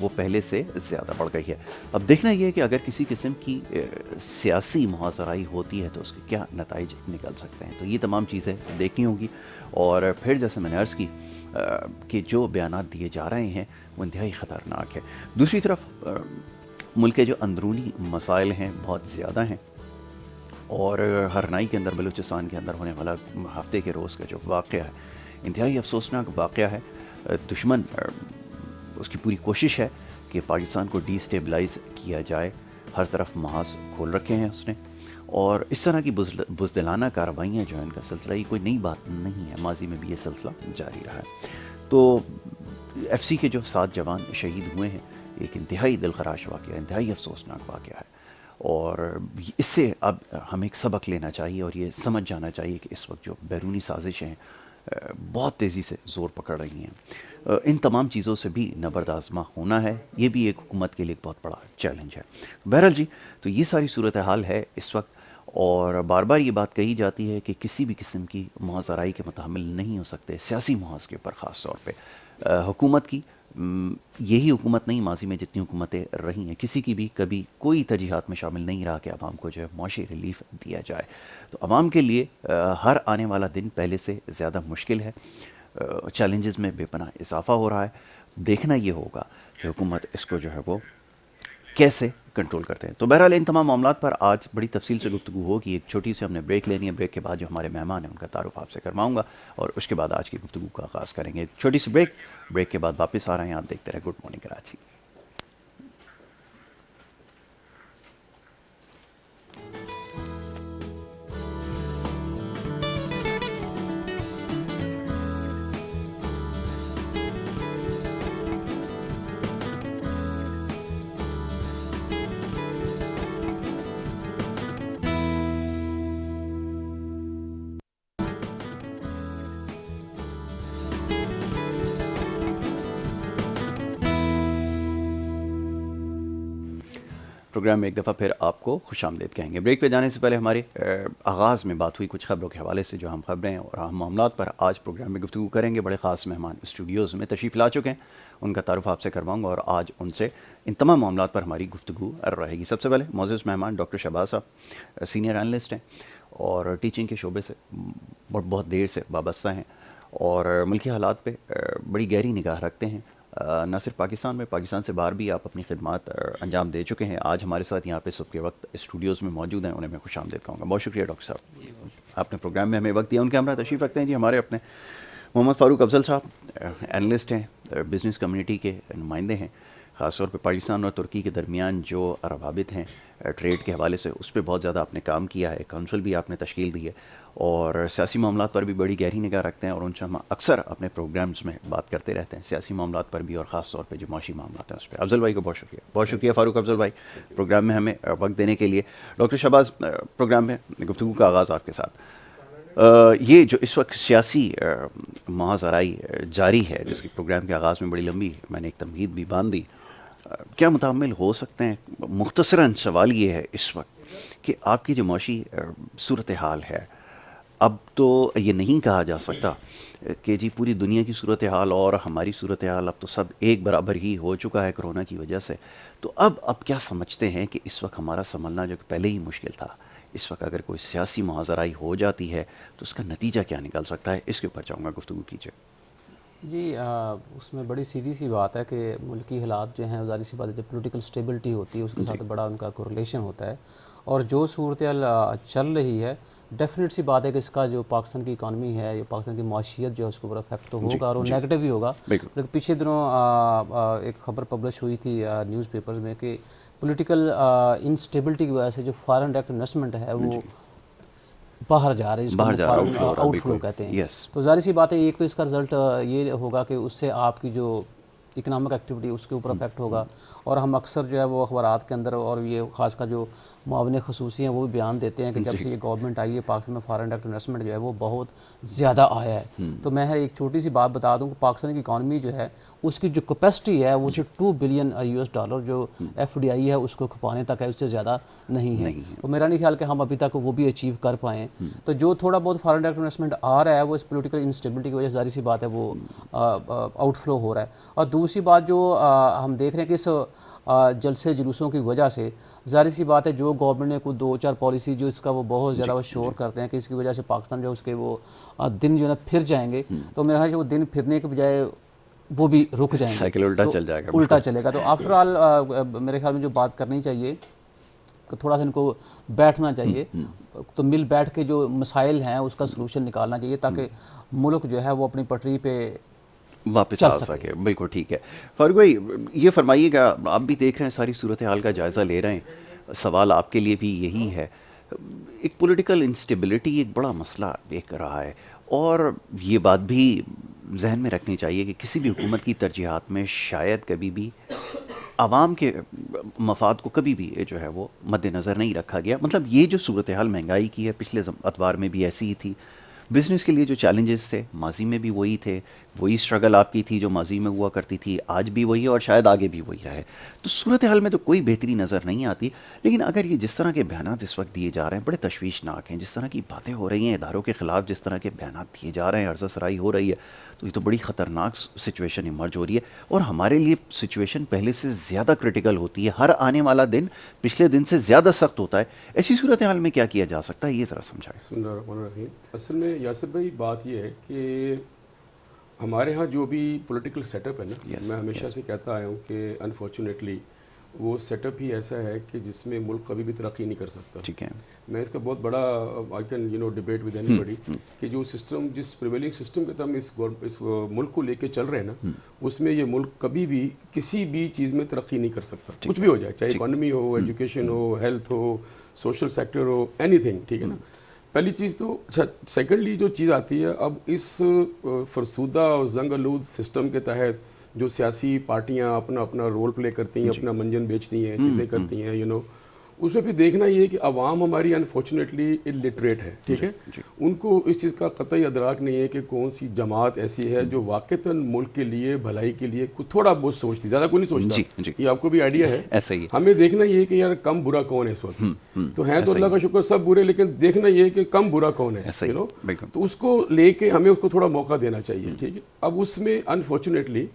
وہ پہلے سے زیادہ بڑھ گئی ہے۔ اب دیکھنا یہ ہے کہ اگر کسی قسم کی سیاسی محاصرائی ہوتی ہے تو اس کے کیا نتائج نکل سکتے ہیں، تو یہ تمام چیزیں دیکھنی ہوگی۔ اور پھر جیسے میں نے عرض کی کہ جو بیانات دیے جا رہے ہیں وہ انتہائی خطرناک ہے۔ دوسری طرف ملک کے جو اندرونی مسائل ہیں بہت زیادہ ہیں، اور ہرنائی کے اندر، بلوچستان کے اندر ہونے والا ہفتے کے روز کا جو واقعہ ہے انتہائی افسوسناک واقعہ ہے۔ دشمن اس کی پوری کوشش ہے کہ پاکستان کو ڈی سٹیبلائز کیا جائے، ہر طرف محاذ کھول رکھے ہیں اس نے، اور اس طرح کی بزدلانہ کارروائیاں جو ہیں ان کا سلسلہ یہ کوئی نئی بات نہیں ہے، ماضی میں بھی یہ سلسلہ جاری رہا ہے۔ تو ایف سی کے جو 7 جوان شہید ہوئے ہیں ایک انتہائی دلخراش واقعہ، انتہائی افسوسناک واقعہ ہے، اور اس سے اب ہمیں ایک سبق لینا چاہیے اور یہ سمجھ جانا چاہیے کہ اس وقت جو بیرونی سازشیں بہت تیزی سے زور پکڑ رہی ہیں، ان تمام چیزوں سے بھی نبردآزما ہونا ہے، یہ بھی ایک حکومت کے لیے ایک بہت بڑا چیلنج ہے۔ بہرحال جی، تو یہ ساری صورتحال ہے اس وقت، اور بار بار یہ بات کہی جاتی ہے کہ کسی بھی قسم کی محاذرائی کے متحمل نہیں ہو سکتے، سیاسی محاذ کے اوپر خاص طور پہ حکومت کی، یہی حکومت نہیں، ماضی میں جتنی حکومتیں رہی ہیں کسی کی بھی کبھی کوئی ترجیحات میں شامل نہیں رہا کہ عوام کو جو ہے معاشی ریلیف دیا جائے۔ تو عوام کے لیے ہر آنے والا دن پہلے سے زیادہ مشکل ہے، چیلنجز میں بے پناہ اضافہ ہو رہا ہے، دیکھنا یہ ہوگا کہ حکومت اس کو جو ہے وہ کیسے کنٹرول کرتے ہیں۔ تو بہرحال ان تمام معاملات پر آج بڑی تفصیل سے گفتگو ہوگی۔ ایک چھوٹی سی ہم نے بریک لینی ہے، بریک کے بعد جو ہمارے مہمان ہیں ان کا تعارف آپ سے کرواؤں گا، اور اس کے بعد آج کی گفتگو کا آغاز کریں گے۔ چھوٹی سی بریک کے بعد واپس آ رہے ہیں، آپ دیکھتے رہیں گڈ مارننگ کراچی۔ پروگرام میں ایک دفعہ پھر آپ کو خوش آمدید کہیں گے۔ بریک پہ جانے سے پہلے ہمارے آغاز میں بات ہوئی کچھ خبروں کے حوالے سے، جو اہم خبریں ہیں اور اہم معاملات پر آج پروگرام میں گفتگو کریں گے۔ بڑے خاص مہمان اسٹوڈیوز میں تشریف لا چکے ہیں، ان کا تعارف آپ سے کرواؤں گا، اور آج ان سے ان تمام معاملات پر ہماری گفتگو رہے گی۔ سب سے پہلے معزز مہمان ڈاکٹر شہباز صاحب، سینئر اینالسٹ ہیں اور ٹیچنگ کے شعبے سے بہت دیر سے وابستہ ہیں، اور ملکی حالات پہ بڑی گہری نگاہ رکھتے ہیں، نہ صرف پاکستان میں، پاکستان سے باہر بھی آپ اپنی خدمات انجام دے چکے ہیں۔ آج ہمارے ساتھ یہاں پہ صبح کے وقت اسٹوڈیوز میں موجود ہیں، انہیں میں خوش آمدید کہوں گا۔ بہت شکریہ ڈاکٹر صاحب، آپ نے پروگرام میں ہمیں وقت دیا۔ ان کے ہمراہ تشریف رکھتے ہیں جی ہمارے اپنے محمد فاروق افضل صاحب، اینالسٹ ہیں، بزنس کمیونٹی کے نمائندے ہیں، خاص طور پہ پاکستان اور ترکی کے درمیان جو روابط ہیں ٹریڈ کے حوالے سے، اس پہ بہت زیادہ آپ نے کام کیا ہے، کونسل بھی آپ نے تشکیل دی ہے، اور سیاسی معاملات پر بھی بڑی گہری نگاہ رکھتے ہیں، اور ان سے ہم اکثر اپنے پروگرامز میں بات کرتے رہتے ہیں، سیاسی معاملات پر بھی اور خاص طور پہ جو معاشی معاملات ہیں اس پہ۔ افضل بھائی کو بہت شکریہ، بہت شکریہ فاروق افضل بھائی پروگرام میں ہمیں وقت دینے کے لیے۔ ڈاکٹر شہباز، پروگرام میں گفتگو کا آغاز آپ کے ساتھ۔ یہ جو اس وقت سیاسی محاذرائی جاری ہے، جس کی پروگرام کے آغاز میں بڑی لمبی میں نے ایک تمہید بھی باندھ دی، کیا متحمل ہو سکتے ہیں؟ مختصراً سوال یہ ہے اس وقت کہ آپ کی جو معاشی صورتحال ہے، اب تو یہ نہیں کہا جا سکتا کہ جی پوری دنیا کی صورتحال اور ہماری صورتحال اب تو سب ایک برابر ہی ہو چکا ہے کرونا کی وجہ سے، تو اب کیا سمجھتے ہیں کہ اس وقت ہمارا سنبھلنا جو کہ پہلے ہی مشکل تھا، اس وقت اگر کوئی سیاسی محاذرائی ہو جاتی ہے تو اس کا نتیجہ کیا نکل سکتا ہے؟ اس کے اوپر چاہوں گا گفتگو کیجیے۔ جی، اس میں بڑی سیدھی سی بات ہے کہ ملکی حالات جو ہیں، ظاہر سی بات ہے، جب پولیٹیکل سٹیبلٹی ہوتی ہے اس کے ساتھ بڑا ان کا کوریلیشن ہوتا ہے، اور جو صورتحال چل رہی ہے، ڈیفینیٹ سی بات ہے کہ اس کا جو پاکستان کی اکانومی ہے یا پاکستان کی معاشیت جو ہے اس کے اوپر افیکٹ تو ہوگا، اور وہ نیگیٹو ہی ہوگا۔ لیکن پچھلے دنوں ایک خبر پبلش ہوئی تھی نیوز پیپرز میں کہ پولیٹیکل انسٹیبلٹی کی وجہ سے جو فارن ڈائریکٹ انویسٹمنٹ ہے وہ باہر جا رہے ہیں، جس کو آؤٹ فلو کہتے ہیں۔ تو ظاہر سی بات ہے، ایک تو اس کا رزلٹ یہ ہوگا کہ اس سے آپ کی جو اکنامک ایکٹیویٹی اس کے اوپر افیکٹ ہوگا، اور ہم اکثر جو ہے وہ اخبارات کے اندر، اور یہ خاص کر جو معاون خصوصی ہیں وہ بھی بیان دیتے ہیں کہ جب سے یہ گورنمنٹ آئی ہے پاکستان میں فارن ڈائریکٹ انویسٹمنٹ جو ہے وہ بہت زیادہ آیا ہے۔ تو میں ایک چھوٹی سی بات بتا دوں کہ پاکستان کی اکانومی جو ہے اس کی جو کیپیسٹی ہے وہ صرف $2 بلین جو ایف ڈی آئی ہے اس کو کھپانے تک ہے، اس سے زیادہ نہیں ہے۔ تو میرا نہیں خیال کہ ہم ابھی تک وہ بھی اچیو کر پائیں۔ تو جو تھوڑا بہت فارن ڈائریکٹ انویسٹمنٹ آ رہا ہے وہ اس پولیٹیکل انسٹیبلٹی کی وجہ سے ظاہر سی بات ہے وہ آؤٹ فلو ہو رہا ہے۔ اور دوسری بات جو ہم دیکھ رہے ہیں کہ اس جلسے جلوسوں کی وجہ سے ظاہر سی بات ہے جو گورنمنٹ نے کوئی 2-4 پالیسی جو اس کا وہ بہت زیادہ وہ شور کرتے ہیں کہ اس کی وجہ سے پاکستان جو اس کے وہ دن جو ہے نا پھر جائیں گے، تو میرا خیال ہے وہ دن پھرنے کے بجائے وہ بھی رک جائیں گے، سائیکل الٹا چل جائے گا، الٹا چلے گا. تو آفٹر آل میرے خیال میں جو بات کرنی چاہیے کہ تھوڑا سا ان کو بیٹھنا چاہیے، تو مل بیٹھ کے جو مسائل ہیں اس کا سلوشن نکالنا چاہیے تاکہ ملک جو ہے وہ اپنی پٹری پہ واپس آ سکے. بالکل ٹھیک ہے. فاروق بھائی یہ فرمائیے گا، آپ بھی دیکھ رہے ہیں ساری صورتحال کا جائزہ لے رہے ہیں، سوال آپ کے لیے بھی یہی ہے. ایک پولیٹیکل انسٹیبلٹی ایک بڑا مسئلہ ایک رہا ہے، اور یہ بات بھی ذہن میں رکھنی چاہیے کہ کسی بھی حکومت کی ترجیحات میں شاید کبھی بھی عوام کے مفاد کو کبھی بھی جو ہے وہ مد نظر نہیں رکھا گیا. مطلب یہ جو صورتحال مہنگائی کی ہے پچھلے اتوار میں بھی ایسی ہی تھی. بزنس کے لیے جو چیلنجز تھے ماضی میں بھی وہی تھے، وہی اسٹرگل آپ کی تھی جو ماضی میں ہوا کرتی تھی، آج بھی وہی ہے اور شاید آگے بھی وہی رہے. تو صورتحال میں تو کوئی بہتری نظر نہیں آتی. لیکن اگر یہ جس طرح کے بیانات اس وقت دیے جا رہے ہیں بڑے تشویشناک ہیں، جس طرح کی باتیں ہو رہی ہیں اداروں کے خلاف، جس طرح کے بیانات دیے جا رہے ہیں، عرضہ سرائی ہو رہی ہے، تو یہ تو بڑی خطرناک سچویشن ایمرج ہو رہی ہے. اور ہمارے لیے سچویشن پہلے سے زیادہ کرٹیکل ہوتی ہے، ہر آنے والا دن پچھلے دن سے زیادہ سخت ہوتا ہے. ایسی صورتحال میں کیا کیا جا سکتا ہے، یہ ذرا سمجھائیں. بسم اللہ الرحمن الرحیم. اصل میں یاسر بھائی بات یہ ہے کہ ہمارے ہاں جو بھی پولیٹیکل سیٹ اپ ہے نا، میں ہمیشہ سے کہتا آیا ہوں کہ انفارچونیٹلی وہ سیٹ اپ ہی ایسا ہے کہ جس میں ملک کبھی بھی ترقی نہیں کر سکتا. ٹھیک ہے. میں اس کا بہت بڑا آئی کین ڈیبیٹ ود اینی بڈی کہ جو سسٹم، جس پریویلنگ سسٹم کے تحت ہم اس ملک کو لے کے چل رہے ہیں نا، اس میں یہ ملک کبھی بھی کسی بھی چیز میں ترقی نہیں کر سکتا، کچھ بھی ہو جائے، چاہے اکانومی ہو، ایجوکیشن ہو، ہیلتھ ہو، سوشل سیکٹر ہو، اینی تھنگ. ٹھیک ہے نا. پہلی چیز تو اچھا. سیکنڈلی جو چیز آتی ہے اب اس فرسودہ اور زنگ آلود سسٹم کے تحت جو سیاسی پارٹیاں اپنا اپنا رول پلے کرتی ہیں، اپنا منجن بیچتی ہیں، چیزیں کرتی ہیں، اس میں بھی دیکھنا یہ ہے کہ عوام ہماری انفارچونیٹلی الٹریٹ ہے. ٹھیک ہے. ان کو اس چیز کا قطعی ادراک نہیں ہے کہ کون سی جماعت ایسی ہے جو واقعتاً ملک کے لیے، بھلائی کے لیے تھوڑا بہت سوچتی، زیادہ کوئی نہیں سوچتا. یہ آپ کو بھی آئیڈیا ہے. ایسا ہی ہمیں دیکھنا یہ ہے کہ یار کم برا کون ہے اس وقت. تو ہے تو اللہ کا شکر سب برے، لیکن دیکھنا یہ ہے کہ کم برا کون ہے. تو اس کو لے کے ہمیں اس کو تھوڑا موقع دینا چاہیے. ٹھیک ہے. اب اس میں انفارچونیٹلی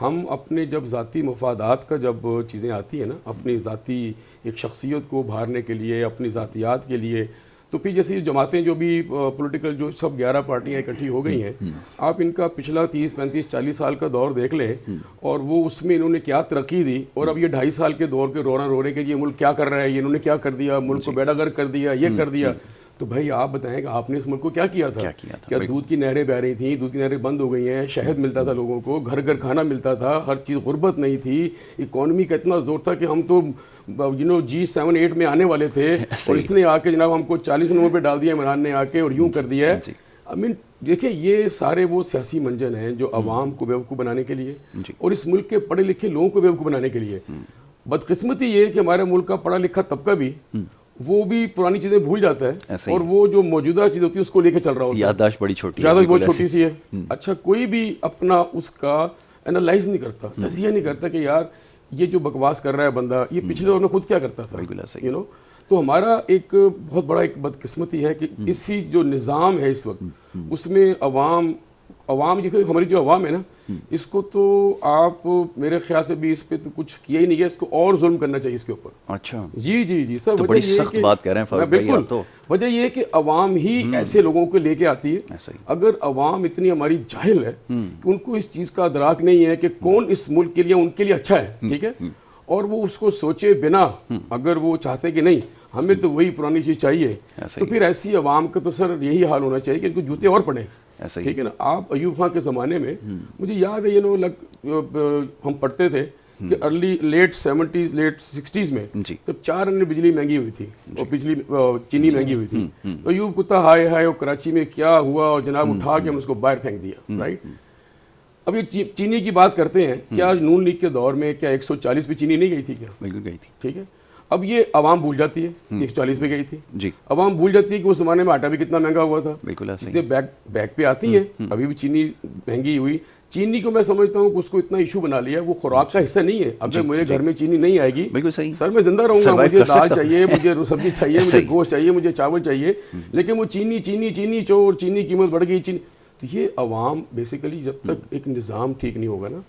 ہم اپنے جب ذاتی مفادات کا جب چیزیں آتی ہیں نا، اپنی ذاتی ایک شخصیت کو ابھارنے کے لیے، اپنی ذاتیات کے لیے، تو پھر جیسے یہ جماعتیں جو بھی پولیٹیکل جو سب 11 پارٹیاں اکٹھی ہو گئی ہیں، آپ ان کا پچھلا 30 35 40 سال کا دور دیکھ لیں، اور وہ اس میں انہوں نے کیا ترقی دی، اور اب یہ 2.5 سال کے دور کے رونا رو رہے کہ یہ ملک کیا کر رہا ہے، یہ انہوں نے کیا کر دیا، ملک کو بیڑا گرک کر دیا، یہ کر دیا. تو بھائی آپ بتائیں کہ آپ نے اس ملک کو کیا کیا تھا؟ کیا دودھ کی نہریں بہ رہی تھیں؟ دودھ کی نہریں بند ہو گئی ہیں. شہد ملتا تھا لوگوں کو، گھر گھر کھانا ملتا تھا، ہر چیز غربت نہیں تھی. اکانومی کا اتنا زور تھا کہ ہم تو G7-8 میں آنے والے تھے، اور اس نے آ کے جناب ہم کو 40 نمبر پہ ڈال دیا عمران نے آ کے، اور یوں کر دیا ہے. دیکھیں یہ سارے وہ سیاسی منجن ہیں جو عوام کو بیوقوف بنانے کے لیے، اور اس ملک کے پڑھے لکھے لوگوں کو بیوقوف بنانے کے لیے. بدقسمتی یہ ہے کہ ہمارے ملک کا پڑھا لکھا طبقہ بھی وہ بھی پرانی چیزیں بھول جاتا ہے، اور وہ جو موجودہ چیز ہوتی ہے اس کو لے کے چل رہا ہوتا ہے. یادداشت بڑی چھوٹی ہے، یادداشت بہت چھوٹی سی ہے. اچھا کوئی بھی اپنا اس کا انالائز نہیں کرتا، تجزیہ نہیں کرتا کہ یار یہ جو بکواس کر رہا ہے بندہ، یہ پچھلے دور میں خود کیا کرتا تھا. تو ہمارا ایک بہت بڑا ایک بدقسمتی ہے کہ اسی جو نظام ہے اس وقت، اس میں عوام ہماری جو عوام ہے نا، اس کو تو آپ میرے خیال سے بھی اس پہ تو کچھ کیا ہی نہیں گیا، اس کو اور ظلم کرنا چاہیے اس کے اوپر. اچھا جی سر، تو بڑی سخت بات کہہ رہے ہیں. بالکل وجہ یہ ہے کہ عوام ہی ایسے لوگوں کو لے کے آتی ہے. اگر عوام اتنی ہماری جاہل ہے کہ ان کو اس چیز کا ادراک نہیں ہے کہ کون اس ملک کے لیے ان کے لیے اچھا ہے، ٹھیک ہے، اور وہ اس کو سوچے بنا اگر وہ چاہتے کہ نہیں ہمیں تو وہی پرانی چیز چاہیے، تو پھر ایسی عوام کا تو سر یہی حال ہونا چاہیے کہ ان کو جوتے اور پڑیں. ٹھیک ہے نا. آپ ایوب خان کے زمانے میں مجھے یاد ہے ہم پڑھتے تھے کہ لیٹ 70s لیٹ 60s میں جب 4 آنے بجلی مہنگی ہوئی تھی اور چینی مہنگی ہوئی تھی، تو ایوب کتا ہائے اور کراچی میں کیا ہوا، اور جناب اٹھا کے ہم اس کو باہر پھینک دیا. رائٹ. اب یہ چینی کی بات کرتے ہیں، کیا نون لیگ کے دور میں کیا 140 پہ چینی نہیں گئی تھی؟ کیا بالکل گئی تھی. ٹھیک ہے. اب یہ عوام بھول جاتی ہے 140 پہ گئی تھی. جی. عوام بھول جاتی ہے کہ اس زمانے میں آٹا بھی کتنا مہنگا ہوا تھا. بالکل ایسے بیک پہ آتی ہے. ابھی بھی چینی مہنگی ہوئی. چینی کو میں سمجھتا ہوں کہ اس کو اتنا ایشو بنا لیا، وہ خوراک کا حصہ نہیں ہے. اگر میرے گھر میں چینی نہیں آئے گی، بالکل صحیح سر، میں زندہ رہوں گا، مجھے دال چاہیے، مجھے سبزی چاہیے، مجھے گوشت چاہیے، مجھے چاول چاہیے، لیکن وہ چینی چور، چینی قیمت بڑھ گئی. تو یہ عوام بیسیکلی جب تک ایک نظام ٹھیک نہیں ہوگا نا،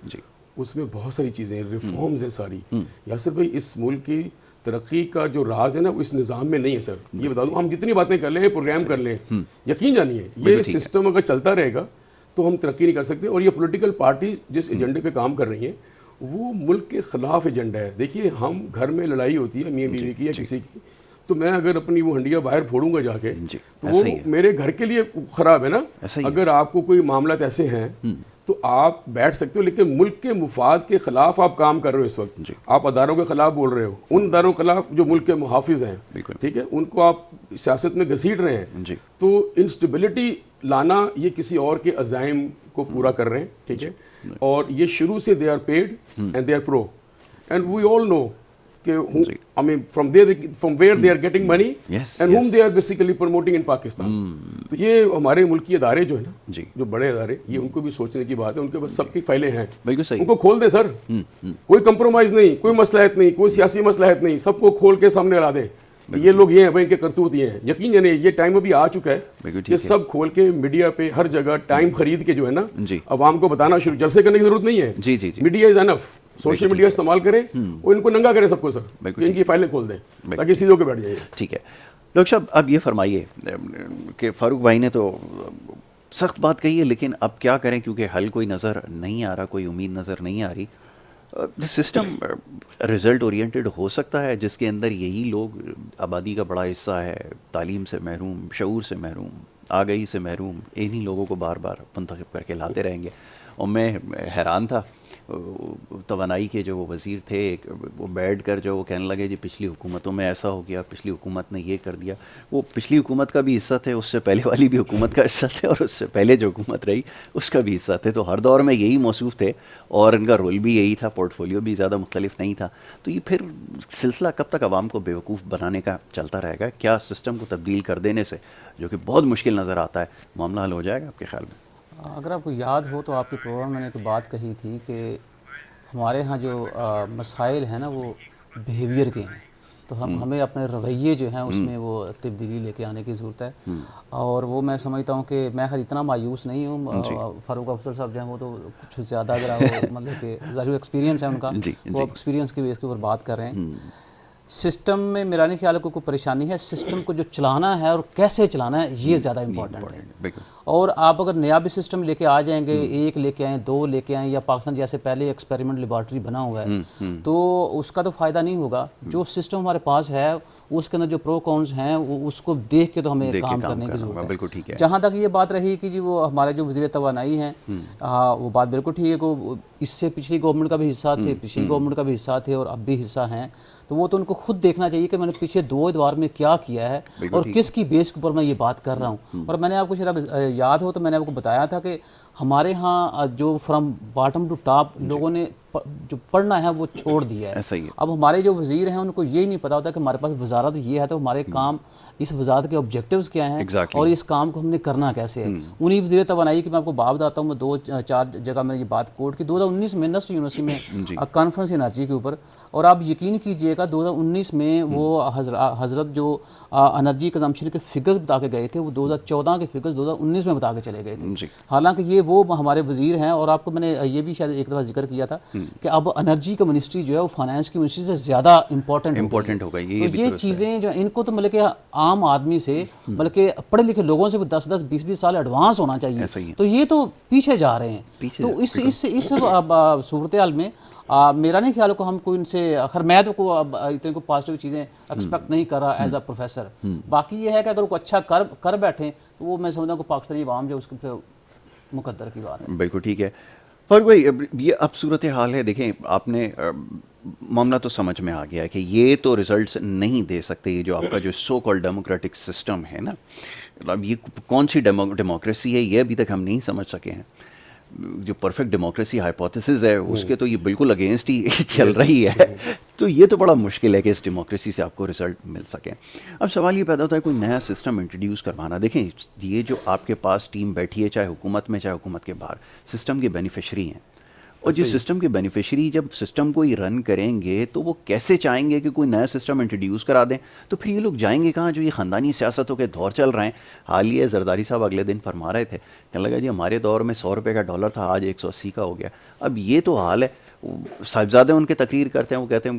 اس میں بہت ساری چیزیں ریفارمز ہیں ساری. یاسر بھائی اس ملک کی ترقی کا جو راز ہے نا وہ اس نظام میں نہیں ہے سر. یہ بتا دوں ہم جتنی باتیں کر لیں پروگرام کر لیں, یقین جانیے یہ سسٹم اگر چلتا رہے گا تو ہم ترقی نہیں کر سکتے. اور یہ پولیٹیکل پارٹی جس ایجنڈے پہ کام کر رہی ہیں وہ ملک کے خلاف ایجنڈا ہے. دیکھیے ہم گھر میں لڑائی ہوتی ہے میاں بیوی کی یا کسی کی, تو میں اگر اپنی وہ ہنڈیا باہر پھوڑوں گا جا کے تو وہ میرے گھر کے لیے خراب ہے نا. اگر آپ کو کوئی معاملات ایسے ہیں تو آپ بیٹھ سکتے ہو, لیکن ملک کے مفاد کے خلاف آپ کام کر رہے ہو اس وقت. آپ اداروں کے خلاف بول رہے ہو, ان اداروں کے خلاف جو ملک کے محافظ ہیں, ٹھیک ہے, ان کو آپ سیاست میں گھسیٹ رہے ہیں. تو انسٹیبلٹی لانا یہ کسی اور کے عزائم کو پورا کر رہے ہیں, ٹھیک ہے. اور یہ شروع سے they are paid and they are pro and we all know کہ I mean from where they are getting money and whom they are basically promoting in Pakistan. تو یہ ہمارے ملکی ادارے جو ہیں نا, جو بڑے ادارے, یہ ان کو بھی سوچنے کی بات ہے. ان کے پاس سب کی فائلیں ہیں, ان کو کھول دیں سر. کوئی کمپرومائز نہیں, کوئی مصلحت نہیں, کوئی سیاسی مصلحت نہیں, سب کو کھول کے سامنے لا دیں. یہ لوگ یہ ہیں بھائی, ان کے کرتوت یہ ہیں. یقین جانے یہ ٹائم ابھی آ چکا ہے کہ سب کھول کے میڈیا پہ ہر جگہ ٹائم خرید کے جو ہے نا عوام کو بتانا شروع. جلسے کرنے کی ضرورت نہیں ہے, media is enough. Social media استعمال کریں, وہ ان کو ننگا کریں سب کو سر, ان کی فائلیں کھول دیں تاکہ سیدھوں کے بیٹھ جائیں. ٹھیک ہے ڈاکٹر صاحب, اب یہ فرمائیے کہ فاروق بھائی نے تو سخت بات کہی ہے, لیکن اب کیا کریں کیونکہ حل کوئی نظر نہیں آ رہا, کوئی امید نظر نہیں آ رہی. سسٹم رزلٹ اورینٹڈ ہو سکتا ہے جس کے اندر یہی لوگ, آبادی کا بڑا حصہ ہے تعلیم سے محروم, شعور سے محروم, آگہی سے محروم, انہی لوگوں کو بار بار منتخب کر کے لاتے رہیں گے. اور میں حیران تھا, توانائی کے جو وہ وزیر تھے وہ بیٹھ کر جو وہ کہنے لگے جی پچھلی حکومتوں میں ایسا ہو گیا, پچھلی حکومت نے یہ کر دیا. وہ پچھلی حکومت کا بھی حصہ تھے, اس سے پہلے والی بھی حکومت کا حصہ تھے, اور اس سے پہلے جو حکومت رہی اس کا بھی حصہ تھے. تو ہر دور میں یہی موصوف تھے اور ان کا رول بھی یہی تھا, پورٹ فولیو بھی زیادہ مختلف نہیں تھا. تو یہ پھر سلسلہ کب تک عوام کو بیوقوف بنانے کا چلتا رہے گا؟ کیا سسٹم کو تبدیل کر دینے سے, جو کہ بہت مشکل نظر آتا ہے, معاملہ حل ہو جائے گا آپ کے خیال میں؟ اگر آپ کو یاد ہو تو آپ کے پروگرام میں نے ایک بات کہی تھی کہ ہمارے ہاں جو مسائل ہیں نا وہ بیہیویئر کے ہیں, تو ہمیں اپنے رویے جو ہیں اس میں وہ تبدیلی لے کے آنے کی ضرورت ہے. اور وہ میں سمجھتا ہوں کہ میں اتنا مایوس نہیں ہوں. فاروق افضل صاحب جو ہیں وہ تو کچھ زیادہ مطلب کہ ظاہر ایکسپیرینس ہے ان کا, وہ ایکسپیرینس کی بیس کے اوپر بات کر رہے ہیں. سسٹم میں میرا نہیں خیال ہے کوئی پریشانی ہے, سسٹم کو جو چلانا ہے اور کیسے چلانا ہے یہ زیادہ امپورٹنٹ ہے. اور آپ اگر نیا بھی سسٹم لے کے آ جائیں گے, ایک لے کے آئیں, دو لے کے آئیں, یا پاکستان جیسے پہلے ایکسپیریمنٹ لیبارٹری بنا ہوا ہے, تو اس کا تو فائدہ نہیں ہوگا. جو سسٹم ہمارے پاس ہے اس کے اندر جو پرو کونز ہیں اس کو دیکھ کے تو ہمیں کام کرنے کی ضرورت ہے. جہاں تک یہ بات رہی کہ جی وہ ہمارے جو وزیر توانائی ہیں, وہ بات بالکل ٹھیک ہے کہ اس سے پچھلی گورنمنٹ کا بھی حصہ تھے, پچھلی گورنمنٹ کا بھی حصہ تھے اور اب بھی حصہ ہیں. تو وہ تو ان کو خود دیکھنا چاہیے کہ میں نے پیچھے 2 ادوار میں کیا کیا ہے اور کس کی بیس کے اوپر میں یہ بات کر رہا ہوں. اور میں نے آپ کو شاید یاد ہو تو میں نے آپ کو بتایا تھا کہ ہمارے ہاں جو فرام باٹم ٹو ٹاپ لوگوں نے جو پڑھنا ہے وہ چھوڑ دیا ہے. اب ہمارے جو وزیر ہیں ان کو یہی نہیں پتا ہوتا کہ ہمارے پاس وزارت یہ ہے تو ہمارے کام اس وزارت کے آبجیکٹیوز کیا ہیں اور اس کام کو ہم نے کرنا کیسے ہے. انہی وزیر توانائی کی میں آپ کو بات بتاتا ہوں, میں 2-4 جگہ میں یہ بات کوٹ کی. 2019 میں نسٹ یونیورسٹی میں کانفرنس انرجی کے اوپر, اور آپ یقین کیجئے گا 2019 میں وہ حضرت جو انرجی کنزمپشن کے فگرز بتا کے گئے تھے وہ 2014 کے فگرز 2019 میں بتا کے چلے گئے تھے. حالانکہ یہ وہ ہمارے وزیر ہیں, اور آپ کو میں نے یہ بھی شاید ایک دفعہ ذکر کیا تھا کہ اب انرجی کا منسٹری جو ہے وہ فائنانس کی منسٹری سے زیادہ امپورٹنٹ ہو گئی. تو یہ چیزیں جو ان کو تو مطلب کہ عام آدمی سے مطلب کہ پڑھے لکھے لوگوں سے 10-20 سال ایڈوانس ہونا چاہیے. تو یہ تو پیچھے جا رہے ہیں. تو اس صورتحال میں میرا نہیں خیال کو ہم کوئی ان سے, خیر میں تو اتنے کو پازیٹیو چیزیں ایکسپیکٹ نہیں کر رہا ایز اے پروفیسر. باقی یہ ہے کہ اگر وہ اچھا کر بیٹھیں تو وہ میں سمجھتا ہوں کہ پاکستانی عوام جو اس کے مقدر کی بات ہے. بالکل ٹھیک ہے. فاروق بھائی یہ اب صورتحال ہے, دیکھیں آپ نے معاملہ تو سمجھ میں آ گیا کہ یہ تو ریزلٹس نہیں دے سکتے. یہ جو آپ کا جو سو کال ڈیموکریٹک سسٹم ہے نا, اب یہ کون سی ڈیموکریسی ہے یہ ابھی تک ہم نہیں سمجھ سکے ہیں. جو پرفیکٹ ڈیموکریسی ہائپوتھیسس ہے اس کے تو یہ بالکل اگینسٹ ہی چل رہی ہے. تو یہ تو بڑا مشکل ہے کہ اس ڈیموکریسی سے آپ کو رزلٹ مل سکے. اب سوال یہ پیدا ہوتا ہے کوئی نیا سسٹم انٹروڈیوس کروانا. دیکھیں یہ جو آپ کے پاس ٹیم بیٹھی ہے, چاہے حکومت میں چاہے حکومت کے باہر, سسٹم کے بینیفیشری ہیں, اور جو سسٹم کے بینیفیشری جب سسٹم کو ہی رن کریں گے تو وہ کیسے چاہیں گے کہ کوئی نیا سسٹم انٹروڈیوس کرا دیں. تو پھر یہ لوگ جائیں گے کہاں؟ جو یہ خاندانی سیاستوں کے دور چل رہے ہیں. حال یہ زرداری صاحب اگلے دن فرما رہے تھے, کہنے لگا جی ہمارے دور میں 100 روپے کا ڈالر تھا, آج 180 کا ہو گیا. اب یہ تو حال ہے. صاحبزادے ان کے تقریر کرتے ہیں, وہ کہتے ہیں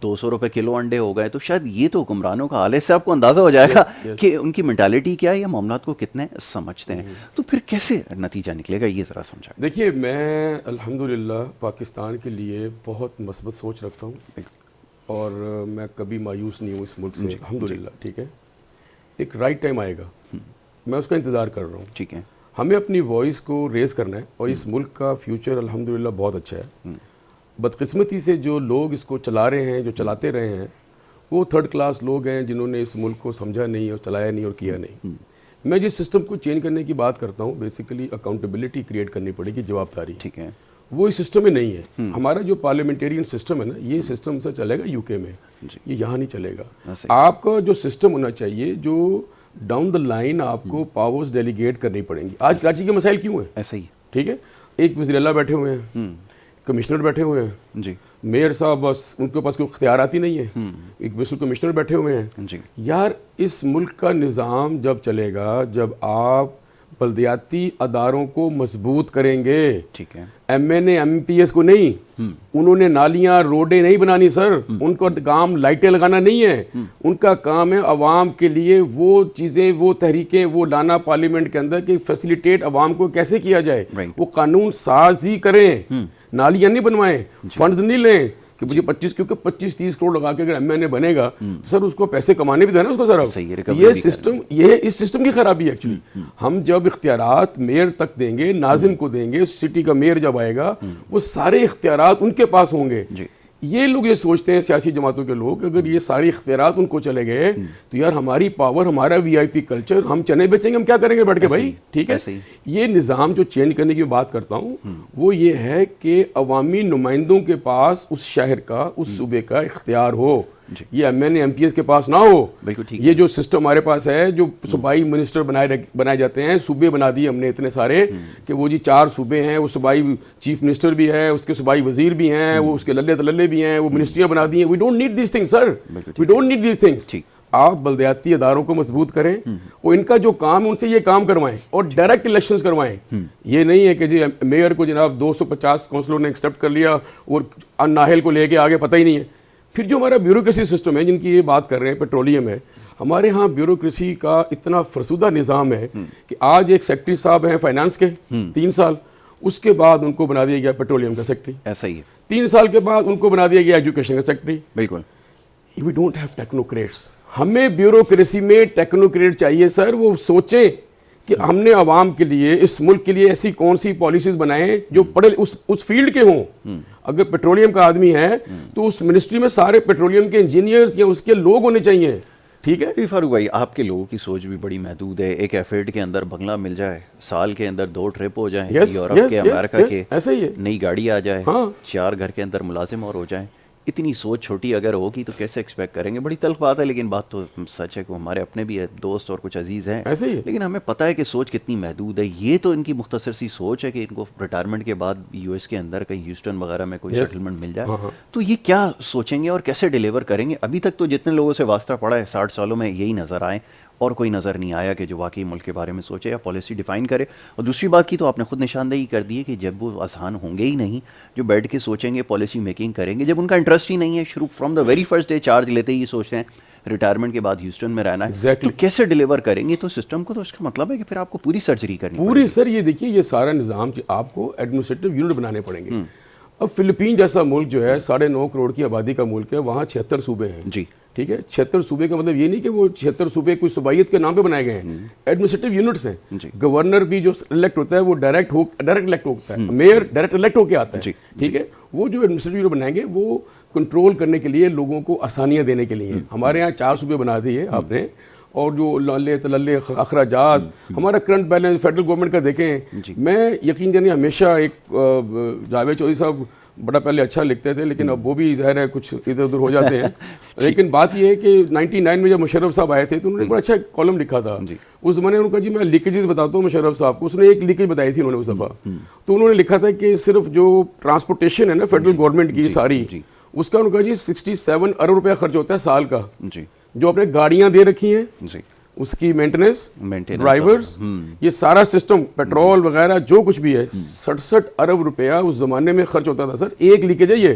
200 روپے کلو انڈے ہو گئے, تو شاید یہ تو حکمرانوں کا حال ہے, اس سے آپ کو اندازہ ہو جائے گا کہ ان کی مینٹالٹی کیا ہے یا معاملات کو کتنے سمجھتے ہیں. تو پھر کیسے نتیجہ نکلے گا, یہ ذرا سمجھا. دیکھیے میں الحمدللہ پاکستان کے لیے بہت مثبت سوچ رکھتا ہوں اور میں کبھی مایوس نہیں ہوں اس ملک سے الحمدللہ. ٹھیک ہے, ایک رائٹ ٹائم آئے گا, میں اس کا انتظار کر رہا ہوں. ٹھیک ہے, ہمیں اپنی وائس کو ریز کرنا ہے اور اس ملک کا فیوچر الحمدللہ بہت اچھا ہے. بدقسمتی سے جو لوگ اس کو چلا رہے ہیں, جو چلاتے رہے ہیں, وہ تھرڈ کلاس لوگ ہیں جنہوں نے اس ملک کو سمجھا نہیں اور چلایا نہیں اور کیا نہیں. میں جس سسٹم کو چینج کرنے کی بات کرتا ہوں, بیسیکلی اکاؤنٹیبلٹی کریٹ کرنی پڑے گی, جواب داری. ٹھیک ہے, وہ اس سسٹم میں نہیں ہے. ہمارا جو پارلیمنٹیرین سسٹم ہے نا, یہ سسٹم سے چلے گا UK میں, یہ یہاں نہیں چلے گا. آپ کا جو سسٹم ہونا چاہیے, جو ڈاؤن دا لائن آپ کو پاورز ڈیلیگیٹ کرنی پڑیں گی. آج کراچی کے مسائل کیوں ہیں ایسا ہی. ٹھیک ہے, ایک وزیر اعلیٰ بیٹھے ہوئے ہیں, کمشنر بیٹھے ہوئے ہیں, جی, میئر صاحب بس ان کے پاس کوئی اختیارات ہی نہیں ہے, ایک وزیر کمشنر بیٹھے ہوئے ہیں. جی, یار اس ملک کا نظام جب چلے گا جب آپ بلدیاتی اداروں کو مضبوط کریں گے. ٹھیک ہے, MNA MPS کو نہیں, انہوں نے نالیاں روڈیں نہیں بنانی سر, ان کا کام لائٹیں لگانا نہیں ہے. ان کا کام ہے عوام کے لیے وہ چیزیں, وہ تحریکیں وہ لانا پارلیمنٹ کے اندر کہ فیسیلیٹیٹ عوام کو کیسے کیا جائے. وہ قانون سازی کریں, نالیاں نہیں بنوائیں, فنڈز نہیں لیں کہ مجھے 25-30 کروڑ لگا کے اگر MNA بنے گا سر, اس کو پیسے کمانے بھی دینا اس کو سر. یہ سسٹم, یہ اس سسٹم کی خرابی ہے ایکچولی. ہم جب اختیارات میئر تک دیں گے, ناظم کو دیں گے, سٹی کا میئر جب آئے گا وہ سارے اختیارات ان کے پاس ہوں گے. یہ لوگ یہ سوچتے ہیں سیاسی جماعتوں کے لوگ, اگر یہ ساری اختیارات ان کو چلے گئے تو یار ہماری پاور, ہمارا VIP کلچر, ہم چنے بیچیں گے, ہم کیا کریں گے بیٹھ کے بھائی. ٹھیک ہے, یہ نظام جو چینج کرنے کی بات کرتا ہوں وہ یہ ہے کہ عوامی نمائندوں کے پاس اس شہر کا, اس صوبے کا اختیار ہو, یہ MNA MPS کے پاس نہ ہو. یہ جو سسٹم ہمارے پاس ہے, جو صوبائی منسٹر بنائے جاتے ہیں, صوبے بنا دیے ہم نے اتنے سارے کہ وہ جی 4 صوبے ہیں, وہ صوبائی چیف منسٹر بھی ہے, اس کے صوبائی وزیر بھی ہیں, وہ اس کے للے تللے بھی ہیں, وہ منسٹریاں بنا دی ہیں. We don't need these things sir, we don't need these things. آپ بلدیاتی اداروں کو مضبوط کریں اور ان کا جو کام ان سے یہ کام کروائیں اور ڈائریکٹ الیکشنز کروائیں. یہ نہیں ہے کہ جی میئر کو جناب 250 کونسلوں نے ایکسیپٹ کر لیا اور ناہل کو لے کے آگے پتہ ہی نہیں ہے. پھر جو ہمارا بیوروکریسی سسٹم ہے, جن کی یہ بات کر رہے ہیں, پیٹرولیم ہے, ہمارے ہاں بیوروکریسی کا اتنا فرسودہ نظام ہے کہ آج ایک سیکٹری صاحب ہیں فائنانس کے 3 سال, اس کے بعد ان کو بنا دیا گیا پیٹرولیم کا سیکٹری. ایسا ہی ہے. 3 سال کے بعد ان کو بنا دیا گیا ایجوکیشن کا سیکٹری. بالکل. We don't have technocrats. ہمیں بیوروکریسی میں ٹیکنوکریٹ چاہیے سر, وہ سوچیں کہ ہم نے عوام کے لیے, اس ملک کے لیے ایسی کون سی پالیسیز بنائیں جو پڑھے اس فیلڈ کے ہوں. اگر پیٹرولیم کا آدمی ہے تو اس منسٹری میں سارے پیٹرولیم کے انجینئرز یا اس کے لوگ ہونے چاہیے. ٹھیک ہے فاروق بھائی, آپ کے لوگوں کی سوچ بھی بڑی محدود ہے. ایک ایفیڈ کے اندر بنگلہ مل جائے, سال کے اندر 2 ٹرپ ہو جائیں, یورپ کے, امریکہ کے, ایسا ہی ہے, نئی گاڑی آ جائے, 4 گھر کے اندر ملازم اور ہو جائیں. اتنی سوچ چھوٹی اگر ہوگی تو کیسے ایکسپیکٹ کریں گے. بڑی تلخ بات ہے, لیکن بات تو سچ ہے کہ ہمارے اپنے بھی دوست اور کچھ عزیز ہیں, لیکن ہمیں پتہ ہے کہ سوچ کتنی محدود ہے. یہ تو ان کی مختصر سی سوچ ہے کہ ان کو ریٹائرمنٹ کے بعد US کے اندر کہیں ہیوسٹن وغیرہ میں کوئی سیٹلمنٹ مل جائے, تو یہ کیا سوچیں گے اور کیسے ڈیلیور کریں گے. ابھی تک تو جتنے لوگوں سے واسطہ پڑا ہے 60 سالوں میں یہی نظر آئے, اور کوئی نظر نہیں آیا کہ جو واقعی ملک کے بارے میں سوچے یا پالیسی ڈیفائن کرے. اور دوسری بات کی تو آپ نے خود نشاندہی کر دی ہے کہ جب وہ اذہان ہوں گے ہی نہیں جو بیٹھ کے سوچیں گے, پالیسی میکنگ کریں گے, جب ان کا انٹرسٹ ہی نہیں ہے, شروع from the very first day charge لیتے ہی سوچتے ہیں ریٹائرمنٹ کے بعد ہیوسٹن میں رہنا ہے, تو کیسے ڈیلیور کریں گے. تو سسٹم کو تو اس کا مطلب ہے کہ پھر آپ کو پوری سرجری کرنی پوری. سر یہ دیکھیے, یہ سارا نظام آپ کو ایڈمنسٹریٹو یونٹ بنانے پڑیں گے. اب فلپین جیسا ملک جو ہے 9.5 کروڑ کی آبادی کا ملک ہے, وہاں 76 صوبے ہیں. جی ٹھیک ہے, 76 صوبے کا مطلب یہ نہیں کہ وہ 76 صوبے کوئی صوبائیت کے نام پہ بنائے گئے ہیں, ایڈمنسٹریٹو یونٹس ہیں. گورنر بھی جو الیکٹ ہوتا ہے وہ ڈائریکٹ الیکٹ ہوتا ہے, میئر ڈائریکٹ الیکٹ ہو کے آتا ہے. ٹھیک ہے, وہ جو ایڈمنسٹریٹو یونٹ بنائیں گے وہ کنٹرول کرنے کے لیے, لوگوں کو آسانیاں دینے کے لیے. ہمارے یہاں 4 صوبے بنا دیے آپ نے, اور جو للے تللے اخراجات, ہمارا کرنٹ بیلنس فیڈرل گورنمنٹ کا دیکھیں. میں یقین جانے ہمیشہ ایک جاوید چودھری صاحب بڑا پہلے اچھا لکھتے تھے, لیکن اب وہ بھی ظاہر ہے کچھ ادھر ادھر ہو جاتے ہیں. لیکن بات یہ ہے کہ 99 میں جب مشرف صاحب آئے تھے تو انہوں نے بڑا اچھا کالم لکھا تھا. اس زمانے میں ان کا جی میں لیکیجز بتاتا ہوں مشرف صاحب کو. اس نے ایک لیکیج بتائی تھی انہوں نے اس دفعہ, تو انہوں نے لکھا تھا کہ صرف جو ٹرانسپورٹیشن ہے نا فیڈرل گورنمنٹ کی ساری, اس کا ان کا جی 67 ارب روپیہ خرچ ہوتا ہے سال کا, جو اپنے گاڑیاں دے رکھی ہیں, اس کی مینٹیننس، ڈرائیورز، یہ سارا سسٹم، پیٹرول وغیرہ جو کچھ بھی ہے، 67 ارب روپیہ اس زمانے میں خرچ ہوتا تھا سر. ایک لیکیج ہے یہ.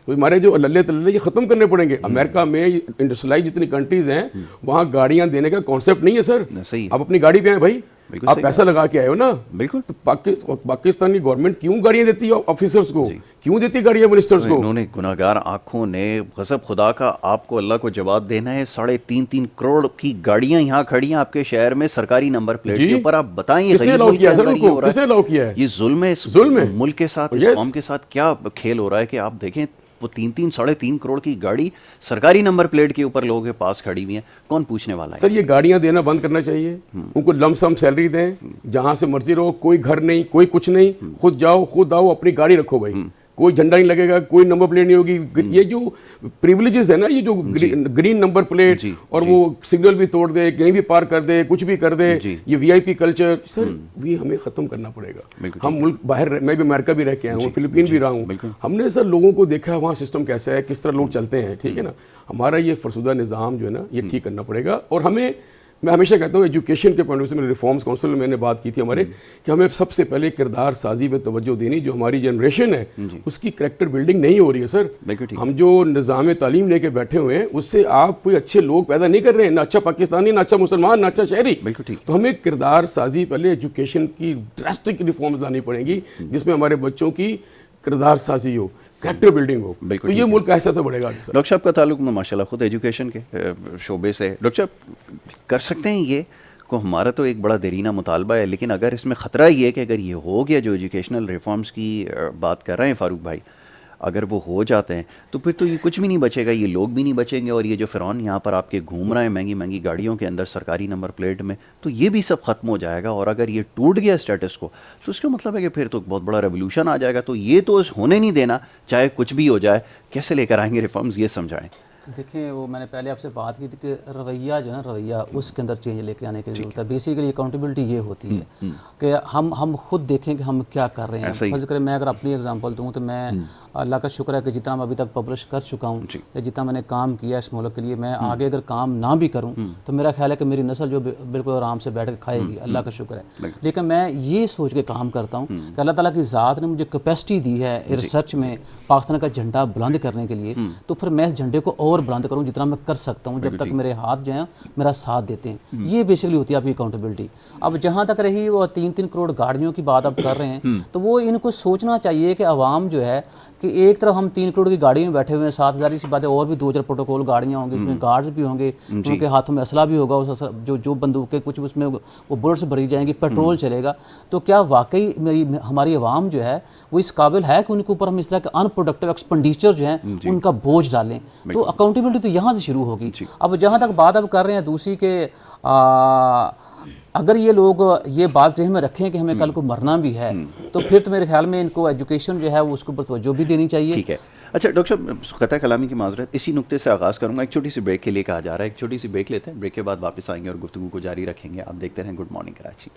تو ہمارے جو للے تلے یہ ختم کرنے پڑیں گے. امریکہ میں انڈسٹریلائز جتنی کنٹریز ہیں وہاں گاڑیاں دینے کا کانسیپٹ نہیں ہے سر. آپ اپنی گاڑی پہ آئیں بھائی, آپ پیسہ لگا کے آئے ہو نا. بالکل. تو پاکستانی گورنمنٹ کیوں گاڑیاں دیتی ہے آفیسرز کو, کیوں دیتی گاڑیاں منسٹرز کو؟ انہوں نے گناہگار آنکھوں نے غضب خدا کا آپ کو اللہ کو جواب دینا ہے. 3.5 کروڑ کی گاڑیاں یہاں کھڑی ہیں آپ کے شہر میں سرکاری نمبر پلیٹ کے اوپر. آپ بتائیں کس نے الاؤ کیا سر ان کو, کس نے الاؤ کیا ہے؟ یہ ظلم ہے اس ملک کے ساتھ, اس قوم کے ساتھ کیا کھیل ہو رہا ہے کہ آپ دیکھیں وہ 3.5 کروڑ کی گاڑی سرکاری نمبر پلیٹ کے اوپر لوگوں کے پاس کھڑی ہوئی ہیں. کون پوچھنے والا ہے؟ سر یہ گاڑیاں دینا بند کرنا چاہیے. ان کو لم سم سیلری دیں, جہاں سے مرضی رہو, کوئی گھر نہیں, کوئی کچھ نہیں, خود جاؤ خود آؤ, اپنی گاڑی رکھو بھائی, کوئی جھنڈا نہیں لگے گا, کوئی نمبر پلیٹ نہیں ہوگی. یہ جو پریویلیجز ہے نا, یہ جو گرین نمبر پلیٹ اور وہ سگنل بھی توڑ دے, کہیں بھی پارک کر دے, کچھ بھی کر دے, یہ وی آئی پی کلچر, سر یہ ہمیں ختم کرنا پڑے گا. ہم ملک باہر, میں بھی امریکہ بھی رہ کے آیا ہوں, فلپین بھی رہا ہوں, ہم نے سر لوگوں کو دیکھا وہاں سسٹم کیسا ہے, کس طرح لوگ چلتے ہیں, ٹھیک ہے نا. ہمارا یہ فرسودہ نظام جو ہے نا یہ ٹھیک کرنا پڑے گا. اور ہمیں, میں ہمیشہ کہتا ہوں ایجوکیشن کے پوائنٹ سے, میں ریفارمز کونسل میں نے بات کی تھی ہمارے, کہ ہمیں سب سے پہلے کردار سازی پہ توجہ دینی. جو ہماری جنریشن ہے اس کی کریکٹر بلڈنگ نہیں ہو رہی ہے سر. ہم جو نظام تعلیم لے کے بیٹھے ہوئے ہیں اس سے آپ کوئی اچھے لوگ پیدا نہیں کر رہے ہیں, نہ اچھا پاکستانی, نہ اچھا مسلمان, نہ اچھا شہری. تو ہمیں کردار سازی پہلے ایجوکیشن کی ڈراسٹک ریفارمز لانی پڑیں گی, جس میں ہمارے بچوں کی کردار سازی ہو, کریکٹر بلڈنگ ہو. تو یہ ملک ایسا سے بڑھے گا. ڈاکٹر صاحب کا تعلق میں ماشاء اللہ خود ایجوکیشن کے شعبے سے. ڈاکٹر صاحب کر سکتے ہیں یہ کو, ہمارا تو ایک بڑا دیرینہ مطالبہ ہے, لیکن اگر اس میں خطرہ یہ ہے کہ اگر یہ ہو گیا جو ایجوکیشنل ریفارمز کی بات کر رہے ہیں فاروق بھائی, اگر وہ ہو جاتے ہیں تو پھر تو یہ کچھ بھی نہیں بچے گا, یہ لوگ بھی نہیں بچیں گے, اور یہ جو فرعون یہاں پر آپ کے گھوم رہے ہیں مہنگی مہنگی گاڑیوں کے اندر سرکاری نمبر پلیٹ میں, تو یہ بھی سب ختم ہو جائے گا. اور اگر یہ ٹوٹ گیا اسٹیٹس کو تو اس کا مطلب ہے کہ پھر تو بہت بڑا ریولوشن آ جائے گا. تو یہ تو ہونے نہیں دینا, چاہے کچھ بھی ہو جائے. کیسے لے کر آئیں گے ریفارمز, یہ سمجھائیں. دیکھیں وہ میں نے پہلے آپ سے بات کی تھی کہ رویہ جو ہے نا, رویہ اس کے اندر چینج لے کے آنے کی ضرورت ہے. بیسیکلی اکاؤنٹیبلٹی یہ ہوتی ہے کہ ہم خود دیکھیں کہ ہم کیا کر رہے ہیں. فرض کریں میں اگر اپنی اگزامپل دوں تو میں اللہ کا شکر ہے کہ جتنا میں ابھی تک پبلش کر چکا ہوں یا جتنا میں نے کام کیا اس ملک کے لیے, میں آگے اگر کام نہ بھی کروں تو میرا خیال ہے کہ میری نسل جو بالکل آرام سے بیٹھ کے کھائے گی, اللہ کا شکر ہے. لیکن میں یہ سوچ کے کام کرتا ہوں کہ اللہ تعالیٰ کی ذات نے مجھے کیپیسٹی دی ہے ریسرچ میں پاکستان کا جھنڈا بلند کرنے کے لیے, تو پھر میں اس جھنڈے کو اور بلند کروں جتنا میں کر سکتا ہوں, جب تک میرے ہاتھ جو ہیں میرا ساتھ دیتے ہیں. یہ بیسیکلی ہوتی ہے آپ کی اکاؤنٹیبلٹی. اب جہاں تک رہی وہ 3 کروڑ گاڑیوں کی بات آپ کر رہے ہیں, تو وہ ان کو سوچنا چاہیے کہ عوام جو ہے کہ ایک طرف ہم 3 کروڑ کی گاڑی میں بیٹھے ہوئے ہیں, 7,000 سی باتیں, اور بھی 2-4 پروٹوکول گاڑیاں ہوں گی, اس میں گارڈز بھی ہوں گے, ان کے ہاتھوں میں اسلحہ بھی ہوگا, جو بندوقیں کچھ اس میں وہ بلٹس بھری جائیں گی, پیٹرول چلے گا. تو کیا واقعی ہماری عوام جو ہے وہ اس قابل ہے کہ ان کے اوپر ہم اس طرح کے ان پروڈکٹیو ایکسپینڈیچر جو ہیں ان کا بوجھ ڈالیں؟ تو اکاؤنٹیبلٹی تو یہاں سے شروع ہوگی. اب جہاں تک بات اب کر رہے ہیں دوسری کہ اگر یہ لوگ یہ بات ذہن میں رکھیں کہ ہمیں کل کو مرنا بھی ہے, تو پھر تو میرے خیال میں ان کو ایجوکیشن جو ہے وہ اس کے اوپر توجہ بھی دینی چاہیے. ٹھیک ہے. اچھا ڈاکٹر صاحب قطع کلامی کی معذرت, اسی نقطے سے آغاز کروں گا. ایک چھوٹی سی بریک کے لیے کہا جا رہا ہے, ایک چھوٹی سی بریک لیتے ہیں, بریک کے بعد واپس آئیں گے اور گفتگو کو جاری رکھیں گے. آپ دیکھتے رہیں گڈ مارننگ کراچی.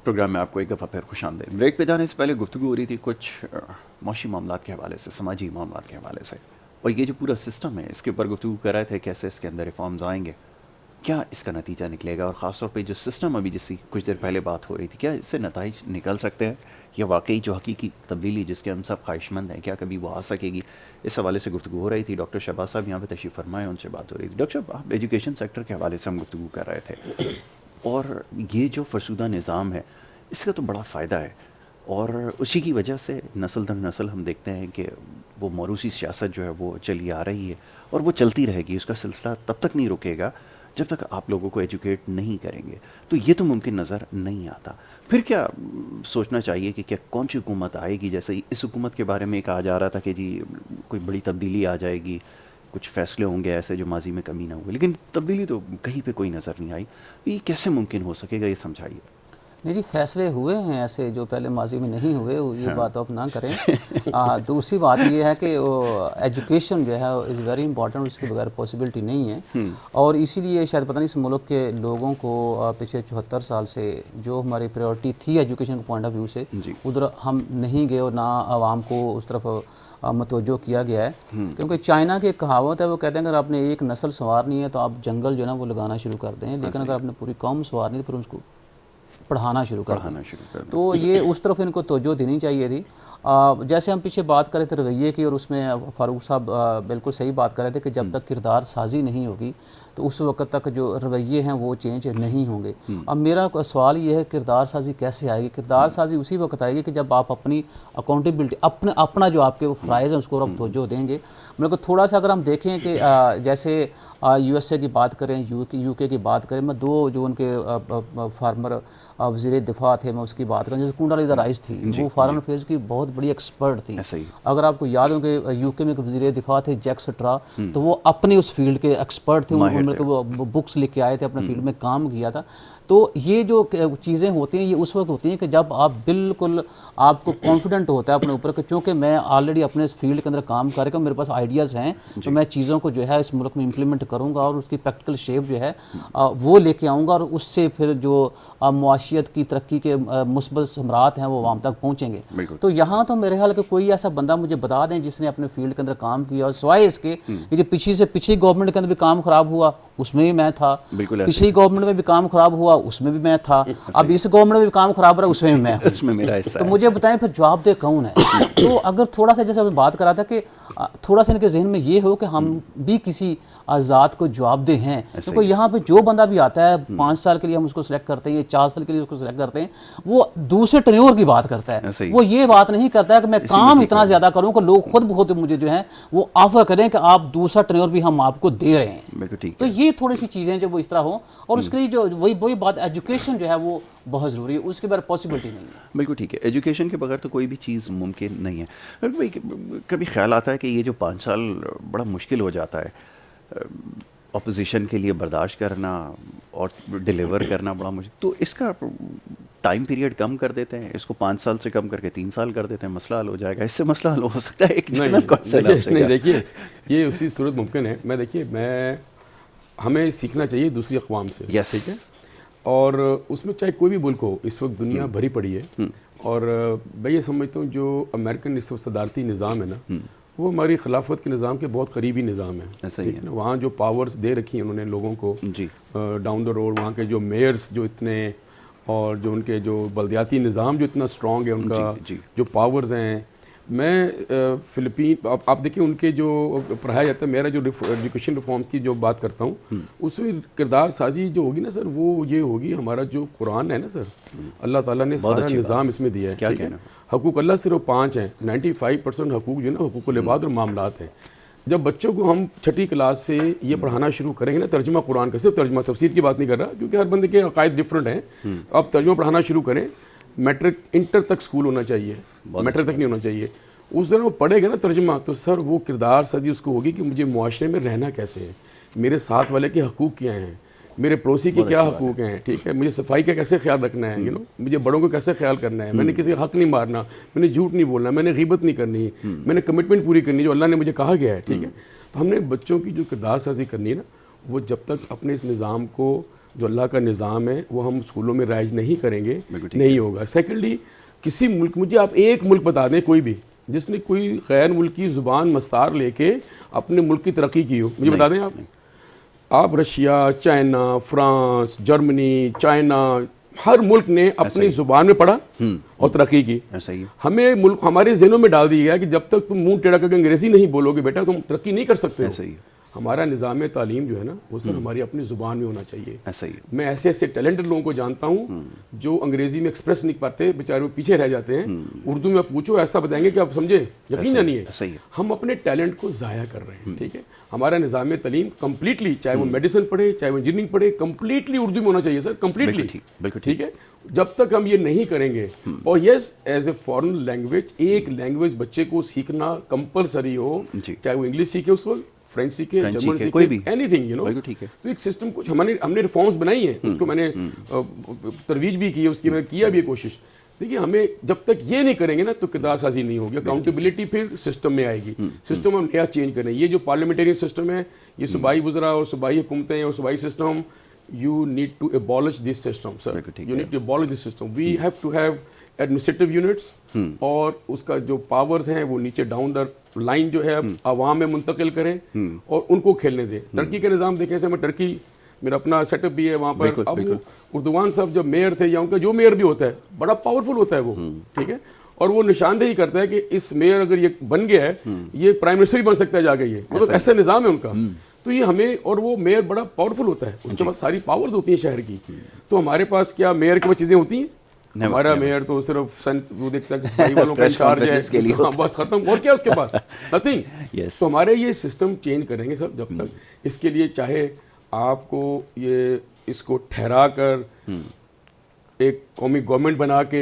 پروگرام میں آپ کو ایک دفعہ پھر خوش آمدید. بریک پہ جانے سے پہلے گفتگو ہو رہی تھی کچھ معاشی معاملات کے حوالے سے, سماجی معاملات کے حوالے سے, اور یہ جو پورا سسٹم ہے اس کے اوپر گفتگو کر رہے تھے کیسے اس کے اندر ریفارمز آئیں گے, کیا اس کا نتیجہ نکلے گا, اور خاص طور پہ جو سسٹم ابھی جس کی کچھ دیر پہلے بات ہو رہی تھی, کیا اس سے نتائج نکل سکتے ہیں, یا واقعی جو حقیقی تبدیلی جس کے ہم سب خواہش مند ہیں کیا کبھی وہ آ سکے گی. اس حوالے سے گفتگو ہو رہی تھی. ڈاکٹر شہباز صاحب یہاں پہ تشریف فرمائے, ان سے بات ہو رہی تھی. ڈاکٹر صاحب آپ ایجوکیشن سیکٹر کے حوالے سے ہم گفتگو کر رہے تھے, اور یہ جو فرسودہ نظام ہے اس کا تو بڑا فائدہ ہے, اور اسی کی وجہ سے نسل در نسل ہم دیکھتے ہیں کہ وہ موروثی سیاست جو ہے وہ چلی آ رہی ہے, اور وہ چلتی رہے گی. اس کا سلسلہ تب تک نہیں رکے گا جب تک آپ لوگوں کو ایجوکیٹ نہیں کریں گے تو یہ تو ممکن نظر نہیں آتا. پھر کیا سوچنا چاہیے کہ کیا کون سی حکومت آئے گی؟ جیسے اس حکومت کے بارے میں کہا جا رہا تھا کہ جی کوئی بڑی تبدیلی آ جائے گی, کچھ فیصلے ہوں گے ایسے جو ماضی میں کمی نہ ہوئے, لیکن تبدیلی تو کہیں پہ کوئی نظر نہیں آئی. یہ کیسے ممکن ہو سکے گا, یہ سمجھائیے. نہیں جی, فیصلے ہوئے ہیں ایسے جو پہلے ماضی میں نہیں ہوئے, یہ بات آپ نہ کریں. دوسری بات یہ ہے کہ ایجوکیشن جو ہے از ویری امپورٹنٹ, اس کے بغیر پاسبلٹی نہیں ہے. اور اسی لیے شاید پتہ نہیں اس ملک کے لوگوں کو پچھلے 74 سال سے جو ہماری پریورٹی تھی ایجوکیشن کے پوائنٹ آف ویو سے, ادھر ہم نہیں گئے اور نہ عوام کو اس طرف متوجہ کیا گیا ہے. کیونکہ چائنا کی ایک کہاوت ہے, وہ کہتے ہیں اگر آپ نے ایک نسل سنوارنی ہے تو آپ جنگل جو ہے نا وہ لگانا شروع کر دیں, لیکن اگر آپ نے پوری قوم سنوارنی ہے تو پھر اس کو پڑھانا شروع کر دیں. تو یہ اس طرف ان کو توجہ دینی چاہیے تھی. جیسے ہم پیچھے بات کر رہے تھے رویے کی, اور اس میں فاروق صاحب بالکل صحیح بات کر رہے تھے کہ جب تک کردار سازی نہیں ہوگی تو اس وقت تک جو رویے ہیں وہ چینج نہیں ہوں گے. اب میرا سوال یہ ہے کردار سازی کیسے آئے گی؟ کردار سازی اسی وقت آئے گی کہ جب آپ اپنی اکاؤنٹیبلٹی, اپنا جو آپ کے وہ فرائض ہیں اس کو آپ توجہ دیں گے. میرے کو تھوڑا سا اگر ہم دیکھیں کہ جیسے یو ایس اے کی بات کریں, یو کے کی بات کریں, میں دو جو ان کے فارمر وزیر دفاع تھے میں اس کی بات کریں, جیسے کنڈالیزا رائس تھی, وہ فارن افیئرز کی بہت بڑی ایکسپرٹ تھی. اگر آپ کو یاد ہو کہ یو کے میں ایک وزیر دفاع تھے جیک سٹرا, تو وہ اپنے اس فیلڈ کے ایکسپرٹ تھے, وہ بکس لکھ کے آئے تھے, اپنے فیلڈ میں کام کیا تھا. تو یہ جو چیزیں ہوتی ہیں یہ اس وقت ہوتی ہیں کہ جب آپ بالکل آپ کو کانفیڈنٹ ہوتا ہے اپنے اوپر کہ چونکہ میں آلریڈی اپنے اس فیلڈ کے اندر کام کر کے میرے پاس آئیڈیاز ہیں, تو میں چیزوں کو جو ہے اس ملک میں امپلیمنٹ کروں گا اور اس کی پریکٹیکل شیپ جو ہے وہ لے کے آؤں گا, اور اس سے پھر جو معاشیت کی ترقی کے مثبت ثمرات ہیں وہ عوام تک پہنچیں گے. تو یہاں تو میرے خیال کہ کوئی ایسا بندہ مجھے بتا دیں جس نے اپنے فیلڈ کے اندر کام کیا, اور سوائے اس کے یہ جو پچھلی گورنمنٹ کے اندر بھی کام خراب ہوا اس میں بھی میں تھا, پچھلی گورنمنٹ میں بھی کام خراب ہوا اس میں بھی میں تھا, اب اس گورنمنٹ میں بھی کام خراب ہو رہا ہے اس میں بھی میں ہوں. تو مجھے بتائیں پھر جواب دہ کون ہے؟ تو اگر تھوڑا سا جیسے میں بات کر رہا تھا کہ تھوڑا سا ان کے ذہن میں یہ ہو کہ ہم بھی کسی ذات کو جواب دہ ہیں. کیونکہ یہاں پہ جو بندہ بھی آتا ہے 5 سال کے لیے ہم اس کو سلیکٹ کرتے ہیں, 4 سال کے لیے اس کو سلیکٹ کرتے ہیں, وہ دوسرے ٹینیور کی بات کرتا ہے. وہ یہ بات نہیں کرتا ہے کہ میں کام اتنا زیادہ کروں کہ لوگ خود بخود مجھے جو ہیں وہ آفر کریں کہ آپ دوسرا ٹینیور بھی ہم آپ کو دے رہے ہیں. تو یہ تھوڑی سی چیزیں جو وہ اس طرح ہوں, اور اس کے لیے جو وہی بات ایجوکیشن جو ہے وہ بہت ضروری ہے, اس کے بغیر پاسبلٹی نہیں ہے. بالکل ٹھیک ہے, ایجوکیشن کے بغیر تو کوئی بھی چیز ممکن نہیں ہے. کبھی خیال آتا ہے کہ یہ جو 5 سال بڑا مشکل ہو جاتا ہے اپوزیشن کے لیے برداشت کرنا اور ڈیلیور کرنا بڑا مشکل, تو اس کا ٹائم پیریڈ کم کر دیتے ہیں, اس کو 5 سال سے کم کر کے 3 سال کر دیتے ہیں, مسئلہ حل ہو جائے گا. اس سے مسئلہ حل ہو سکتا ہے؟ نہیں دیکھیے یہ اسی صورت ممکن ہے. ہمیں سیکھنا چاہیے دوسری اقوام سے, ٹھیک ہے, اور اس میں چاہے کوئی بھی ملک ہو, اس وقت دنیا بھری پڑی ہے, اور میں یہ سمجھتا ہوں جو امریکن اس وقت صدارتی نظام ہے نا وہ ہماری خلافت کے نظام کے بہت قریبی نظام ہے. وہاں جو پاورز دے رکھی ہیں انہوں نے لوگوں کو ڈاؤن دا روڈ, وہاں کے جو میئرس جو اتنے, اور جو ان کے جو بلدیاتی نظام جو اتنا اسٹرانگ ہے, ان کا جو پاورز ہیں. میں فلپین آپ دیکھیں ان کے جو پڑھایا جاتا ہے, میرا جو ایجوکیشن ریفارم کی جو بات کرتا ہوں اس میں کردار سازی جو ہوگی نا سر, وہ یہ ہوگی ہمارا جو قرآن ہے نا سر, اللہ تعالیٰ نے سارا نظام اس میں دیا ہے. حقوق اللہ صرف 5 ہیں, 95% حقوق جو ہے نا حقوق العباد اور معاملات ہیں. جب بچوں کو ہم 6ٹھی کلاس سے یہ پڑھانا شروع کریں گے نا ترجمہ قرآن کا, صرف ترجمہ, تفسیر کی بات نہیں کر رہا کیونکہ ہر بندے کے عقائد ڈفرینٹ ہیں, آپ ترجمہ پڑھانا شروع کریں. میٹرک انٹر تک سکول ہونا چاہیے, میٹرک تک نہیں ہونا چاہیے. اس دن وہ پڑھے گا نا ترجمہ, تو سر وہ کردار سازی اس کو ہوگی کہ مجھے معاشرے میں رہنا کیسے ہے, میرے ساتھ والے کے حقوق کیا ہیں, میرے پڑوسی کے کیا حقوق ہیں, ٹھیک ہے, مجھے صفائی کا کیسے خیال رکھنا ہے, مجھے بڑوں کو کیسے خیال کرنا ہے, میں نے کسی کا حق نہیں مارنا, میں نے جھوٹ نہیں بولنا, میں نے غیبت نہیں کرنی, میں نے کمٹمنٹ پوری کرنی جو اللہ نے مجھے کہا گیا ہے, ٹھیک ہے. تو ہم نے بچوں کی جو کردار سازی کرنی ہے نا, وہ جب تک اپنے اس نظام کو جو اللہ کا نظام ہے وہ ہم اسکولوں میں رائج نہیں کریں گے نہیں ہوگا. سیکنڈلی کسی ملک, مجھے آپ ایک ملک بتا دیں کوئی بھی جس نے کوئی غیر ملکی زبان مستار لے کے اپنے ملک کی ترقی کی ہو, مجھے بتا دیں آپ Russia, China, France, Germany, China, ہر ملک نے اپنی زبان میں پڑھا اور ترقی کی. ہمیں ملک ہمارے ذہنوں میں ڈال دیا گیا کہ جب تک تم منہ ٹیڑھا کر کے انگریزی نہیں بولو گے بیٹا تم ترقی نہیں کر سکتے. ہمارا نظام تعلیم جو ہے نا وہ سر ہماری اپنی زبان میں ہونا چاہیے. ایسا ہی میں ایسے ایسے ٹیلنٹڈ لوگوں کو جانتا ہوں جو انگریزی میں ایکسپریس نہیں پاتے, بیچارے وہ پیچھے رہ جاتے ہیں. اردو میں پوچھو ایسا بتائیں گے کہ آپ سمجھے, یقین نہیں ہے. ہم اپنے ٹیلنٹ کو ضائع کر رہے ہیں. ٹھیک ہے, ہمارا نظام تعلیم کمپلیٹلی, چاہے وہ میڈیسن پڑھے چاہے وہ انجینئرنگ پڑھے, کمپلیٹلی اردو میں ہونا چاہیے سر, کمپلیٹلی. ٹھیک ہے, جب تک ہم یہ نہیں کریں گے. اور یس, ایز اے فارن لینگویج, ایک لینگویج بچے کو سیکھنا کمپلسری ہو, چاہے وہ انگلش سیکھے اس وقت, فرینچ سیکھے, جرمن سیکھے, اینی تھنگ, یو نو. تو ایک سسٹم کچھ ہم نے ریفارمس بنائی ہیں, اس کو میں نے ترویج بھی کی ہے, اس کی میں نے کیا بھی کوشش. دیکھیے, ہمیں جب تک یہ نہیں کریں گے نا تو کردار سازی نہیں ہوگی, اکاؤنٹیبلٹی پھر سسٹم میں آئے گی. سسٹم ہم نیا چینج کریں. یہ جو پارلیمنٹرین سسٹم ہے, یہ صوبائی وزراء اور صوبائی حکومتیں اور صوبائی system, you need to abolish this system, sir. You need to abolish this system. We have to have administrative units, اور اس کا جو پاورز ہیں وہ نیچے ڈاؤن دا لائن جو ہے عوام میں منتقل کریں اور ان کو کھیلنے دیں. ترکی کا نظام دیکھیں, سے میں ٹرکی, میرا اپنا سیٹ اپ بھی ہے وہاں پر. اب اردوان صاحب جب میئر تھے, یا ان کا جو میئر بھی ہوتا ہے بڑا پاورفل ہوتا ہے وہ, ٹھیک ہے, اور وہ نشاندہی کرتا ہے کہ اس میئر اگر یہ بن گیا ہے, یہ پرائم منسٹر بھی بن سکتا ہے جا کے. یہ مطلب ایسا نظام ہے ان کا. تو یہ ہمیں, اور وہ میئر بڑا پاورفل ہوتا ہے, اس کے پاس ساری پاورز ہوتی ہیں شہر کی. تو ہمارے پاس کیا میئر کے پاس چیزیں ہوتی ہیں؟ ہمارا میئر تو صرف وہ دیکھتا ہے کہ صفائی والوں کا انچارج ہے, بس ختم. اور کیا اس کے پاس؟ نتھنگ. تو ہمارے یہ سسٹم چینج کریں گے سر جب تک. اس کے لیے چاہے آپ کو یہ اس کو ٹھہرا کر ایک قومی گورنمنٹ بنا کے,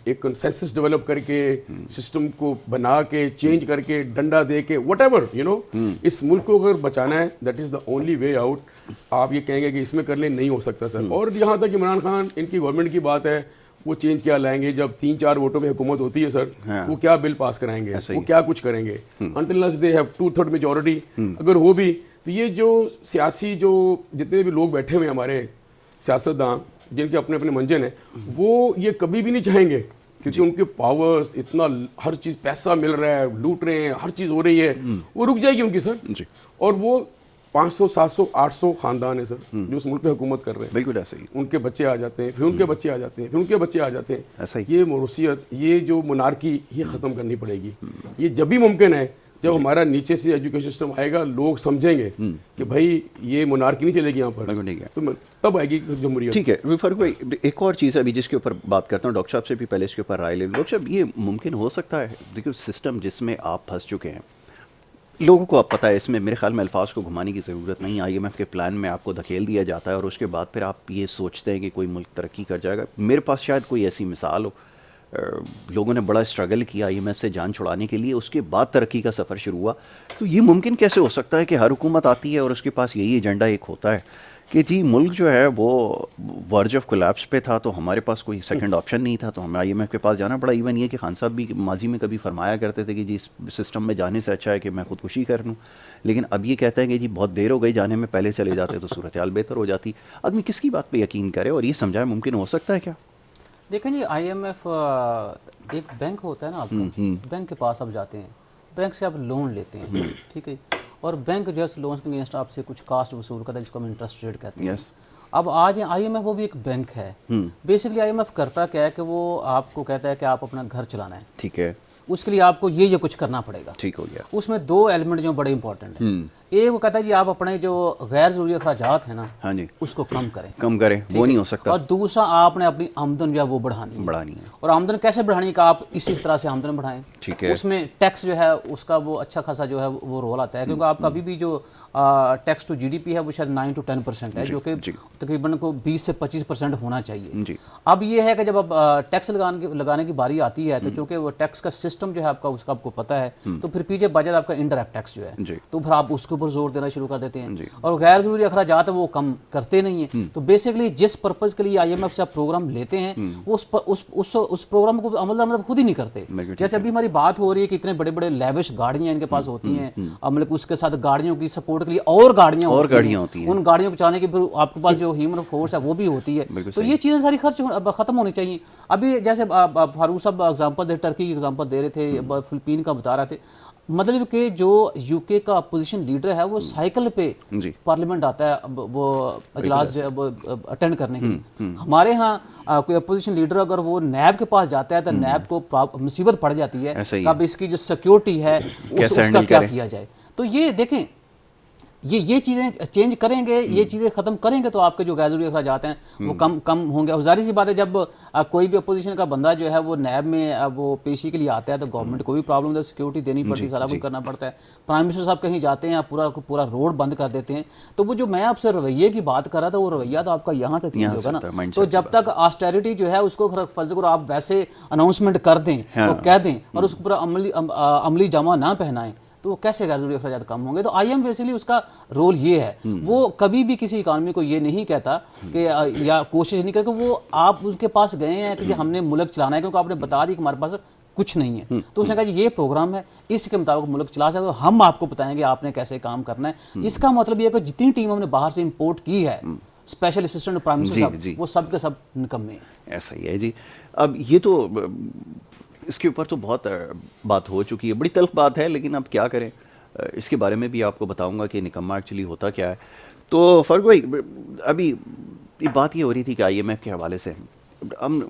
ایک کنسنسس ڈیولپ کر کے, سسٹم کو بنا کے, چینج کر کے, ڈنڈا دے کے, وٹ ایور, یو نو, اس ملک کو اگر بچانا ہے, that is the only way out. آپ یہ کہیں گے کہ اس میں کر لیں, نہیں ہو سکتا سر. اور یہاں تک عمران خان, ان کی گورنمنٹ کی بات ہے, وہ چینج کیا لائیں گے جب 3-4 ووٹوں پہ حکومت ہوتی ہے سر, وہ کیا بل پاس کرائیں گے, وہ کیا کچھ کریں گے. Until unless they have 2/3 majority اگر ہو بھی, تو یہ جو سیاسی جو جتنے بھی لوگ بیٹھے ہوئے ہیں ہمارے سیاستدان, جن کے اپنے اپنے منجن ہیں, وہ یہ کبھی بھی نہیں چاہیں گے, کیونکہ ان کے پاورز اتنا, ہر چیز پیسہ مل رہا ہے, لوٹ رہے ہیں, ہر چیز ہو رہی ہے, وہ رک جائے گی ان کی سر. اور وہ 500, 700, 800 خاندان ہیں سر جو اس ملک پہ حکومت کر رہے ہیں. بالکل ایسے ہی. ان کے بچے آ جاتے ہیں, پھر ان کے بچے آ جاتے ہیں, پھر ان کے بچے آ جاتے ہیں. یہ موروثیت, یہ جو منارکی, یہ ختم کرنی پڑے گی. یہ جب بھی ممکن ہے جب ہمارا نیچے سے ایجوکیشن سسٹم آئے گا, لوگ سمجھیں گے کہ بھائی یہ منارکی نہیں چلے گی یہاں پر, تو تب آئے گی جمہوریت. ٹھیک ہے فاروق بھائی, ایک اور چیز ہے ابھی جس کے اوپر بات کرتا ہوں, ڈاکٹر صاحب سے بھی پہلے اس کے اوپر رائے لے لوں. ڈاکٹر صاحب, یہ ممکن ہو سکتا ہے, دیکھیے سسٹم جس میں آپ پھنس چکے ہیں, لوگوں کو اب پتہ ہے, اس میں میرے خیال میں الفاظ کو گھمانے کی ضرورت نہیں. IMF کے پلان میں آپ کو دھکیل دیا جاتا ہے, اور اس کے بعد پھر آپ یہ سوچتے ہیں کہ کوئی ملک ترقی کر جائے گا. میرے پاس شاید کوئی ایسی مثال ہو, لوگوں نے بڑا اسٹرگل کیا IMF سے جان چھڑانے کے لیے, اس کے بعد ترقی کا سفر شروع ہوا. تو یہ ممکن کیسے ہو سکتا ہے کہ ہر حکومت آتی ہے اور اس کے پاس یہی ایجنڈا ایک ہوتا ہے کہ جی ملک جو ہے وہ ورج آف کولیپس پہ تھا, تو ہمارے پاس کوئی سیکنڈ آپشن نہیں تھا, تو ہمیں IMF کے پاس جانا پڑا. ایون یہ کہ خان صاحب بھی ماضی میں کبھی فرمایا کرتے تھے کہ جی اس سسٹم میں جانے سے اچھا ہے کہ میں خودکشی کر لوں, لیکن اب یہ کہتے ہیں کہ جی بہت دیر ہو گئی جانے میں, پہلے چلے جاتے تو صورتحال بہتر ہو جاتی. آدمی کس کی بات پہ یقین کرے اور یہ سمجھائے ممکن ہو سکتا ہے کیا؟ دیکھیں جی, IMF ایک بینک ہوتا ہے نا آپ کا, بینک کے پاس آپ جاتے ہیں, بینک سے آپ لون لیتے ہیں, ٹھیک ہے, اور بینک جو ہے لونس کے اگینسٹ آپ سے کچھ کاسٹ وصول کرتا ہے جس کو ہم انٹرسٹ ریٹ کہتے ہیں. اب آج IMF وہ بھی ایک بینک ہے. بیسکلی IMF کرتا کیا ہے کہ وہ آپ کو کہتا ہے کہ آپ اپنا گھر چلانا ہے, ٹھیک ہے, اس کے لیے آپ کو یہ کچھ کرنا پڑے گا. ٹھیک ہو گیا. اس میں 2 ایلیمنٹ جو بڑے امپورٹنٹ ہیں. ایک وہ کہتا ہے جی آپ اپنے جو غیر ضروری اخراجات ہیں نا, ہاں جی, اس کو کم کریں, وہ نہیں ہو سکتا. اور دوسرا آپ نے اپنی آمدن جو ہے وہ بڑھانی ہے. اور آمدن کیسے بڑھانی ہے کہ آپ اس طرح سے آمدن بڑھائیں. ٹھیک ہے. اس میں ٹیکس جو ہے اس کا وہ اچھا خاصا جو ہے وہ رول آتا ہے, کیونکہ آپ کا ابھی بھی جو ٹیکس ٹو GDP ہے وہ شاید 9 to 10% ہے, جو کہ تقریباً کو 20 سے 25% ہونا چاہیے. اب یہ ہے کہ جب اب ٹیکس لگانے کی باری آتی ہے, تو چونکہ وہ ٹیکس کا سسٹم جو ہے آپ کا, اس کا آپ کو پتہ ہے, تو پھر پیچھے بچ جاتا آپ کا انڈائریکٹ ٹیکس جو ہے, تو پھر آپ اس کے اوپر زور دینا شروع کر دیتے ہیں. اور غیر ضروری اخراجات وہ کم کرتے نہیں ہیں. تو بیسکلی جس پرپز کے لیے IMF سے آپ پروگرام لیتے ہیں, وہ اس پروگرام کو عمل درآمد خود ہی نہیں کرتے. جیسے ابھی ہماری بات ہو رہی ہے کہ اتنے بڑے بڑے لیوش گاڑیاں ان کے پاس ہوتی ہیں, مطلب اس کے ساتھ گاڑیوں کی سپورٹ کے لیے اور گاڑیاں ہوتی ہیں, ان گاڑیوں کو چلانے کے پھر آپ کے پاس جو ہیومن فورس ہے وہ بھی ہوتی ہے. تو یہ چیزیں ساری خرچ ختم ہونی چاہیے. ابھی جیسے فاروق صاحب اگزامپل ٹرکی کی اگزامپل دے رہے تھے, فلپین کا بتا رہے تھے, مطلب کہ جو UK کا اپوزیشن لیڈر ہے وہ سائیکل پہ پارلیمنٹ آتا ہے وہ اجلاس اٹینڈ کرنے کے لیے. ہمارے ہاں کوئی اپوزیشن لیڈر اگر وہ نیب کے پاس جاتا ہے تو نیب کو مصیبت پڑ جاتی ہے کہ اب اس کی جو سیکیورٹی ہے اس کا کیا کیا جائے. تو یہ دیکھیں, یہ چیزیں چینج کریں گے, یہ چیزیں ختم کریں گے تو آپ کے جو غیر ضروری اخراجات ہیں وہ کم ہوں گے. اور ظاہر سی بات ہے جب کوئی بھی اپوزیشن کا بندہ جو ہے وہ نیب میں وہ پیشی کے لیے آتا ہے تو گورنمنٹ کو بھی پرابلم ہوتا ہے, سیکیورٹی دینی پڑتی ہے, سارا کچھ کرنا پڑتا ہے. پرائم منسٹر صاحب کہیں جاتے ہیں پورا روڈ بند کر دیتے ہیں. تو وہ جو میں آپ سے رویے کی بات کر رہا تھا وہ رویہ تو آپ کا یہاں تک چینج ہوگا نا. تو جب تک آسٹیرٹی جو ہے اس کو فرض کرو آپ ویسے اناؤنسمنٹ کر دیں اور کہہ دیں اور اس کو پورا عملی جامہ نہ پہنائیں تو وہ کیسے غیر ضروری اخراجات کم ہوں گے. تو آئی ایم بیسکلی اس کا رول یہ ہے, وہ کبھی بھی کسی اکانومی کو یہ نہیں کہتا کہ یا کوشش نہیں کرتا کہ وہ آپ ان کے پاس گئے ہیں کہ ہم نے ملک چلانا ہے کیونکہ آپ نے بتا دی کہ ہمارے پاس کچھ نہیں ہے. تو اس نے کہا جی یہ پروگرام ہے, اس کے مطابق ملک چلا سکتے ہو, ہم آپ کو بتائیں گے آپ نے کیسے کام کرنا ہے. اس کا مطلب یہ ہے کہ جتنی ٹیم ہم نے باہر سے امپورٹ کی ہے اسپیشل اسسٹنٹ پرائم منسٹر صاحب وہ سب کے سب نکمے ہیں. ایسا ہی ہے جی. اب یہ تو اس کے اوپر تو بہت بات ہو چکی ہے, بڑی تلخ بات ہے, لیکن اب کیا کریں, اس کے بارے میں بھی آپ کو بتاؤں گا کہ نکما ایکچولی ہوتا کیا ہے. تو فرق بھائی ابھی بات یہ ہو رہی تھی کہ آئی ایم ایف کے حوالے سے ہم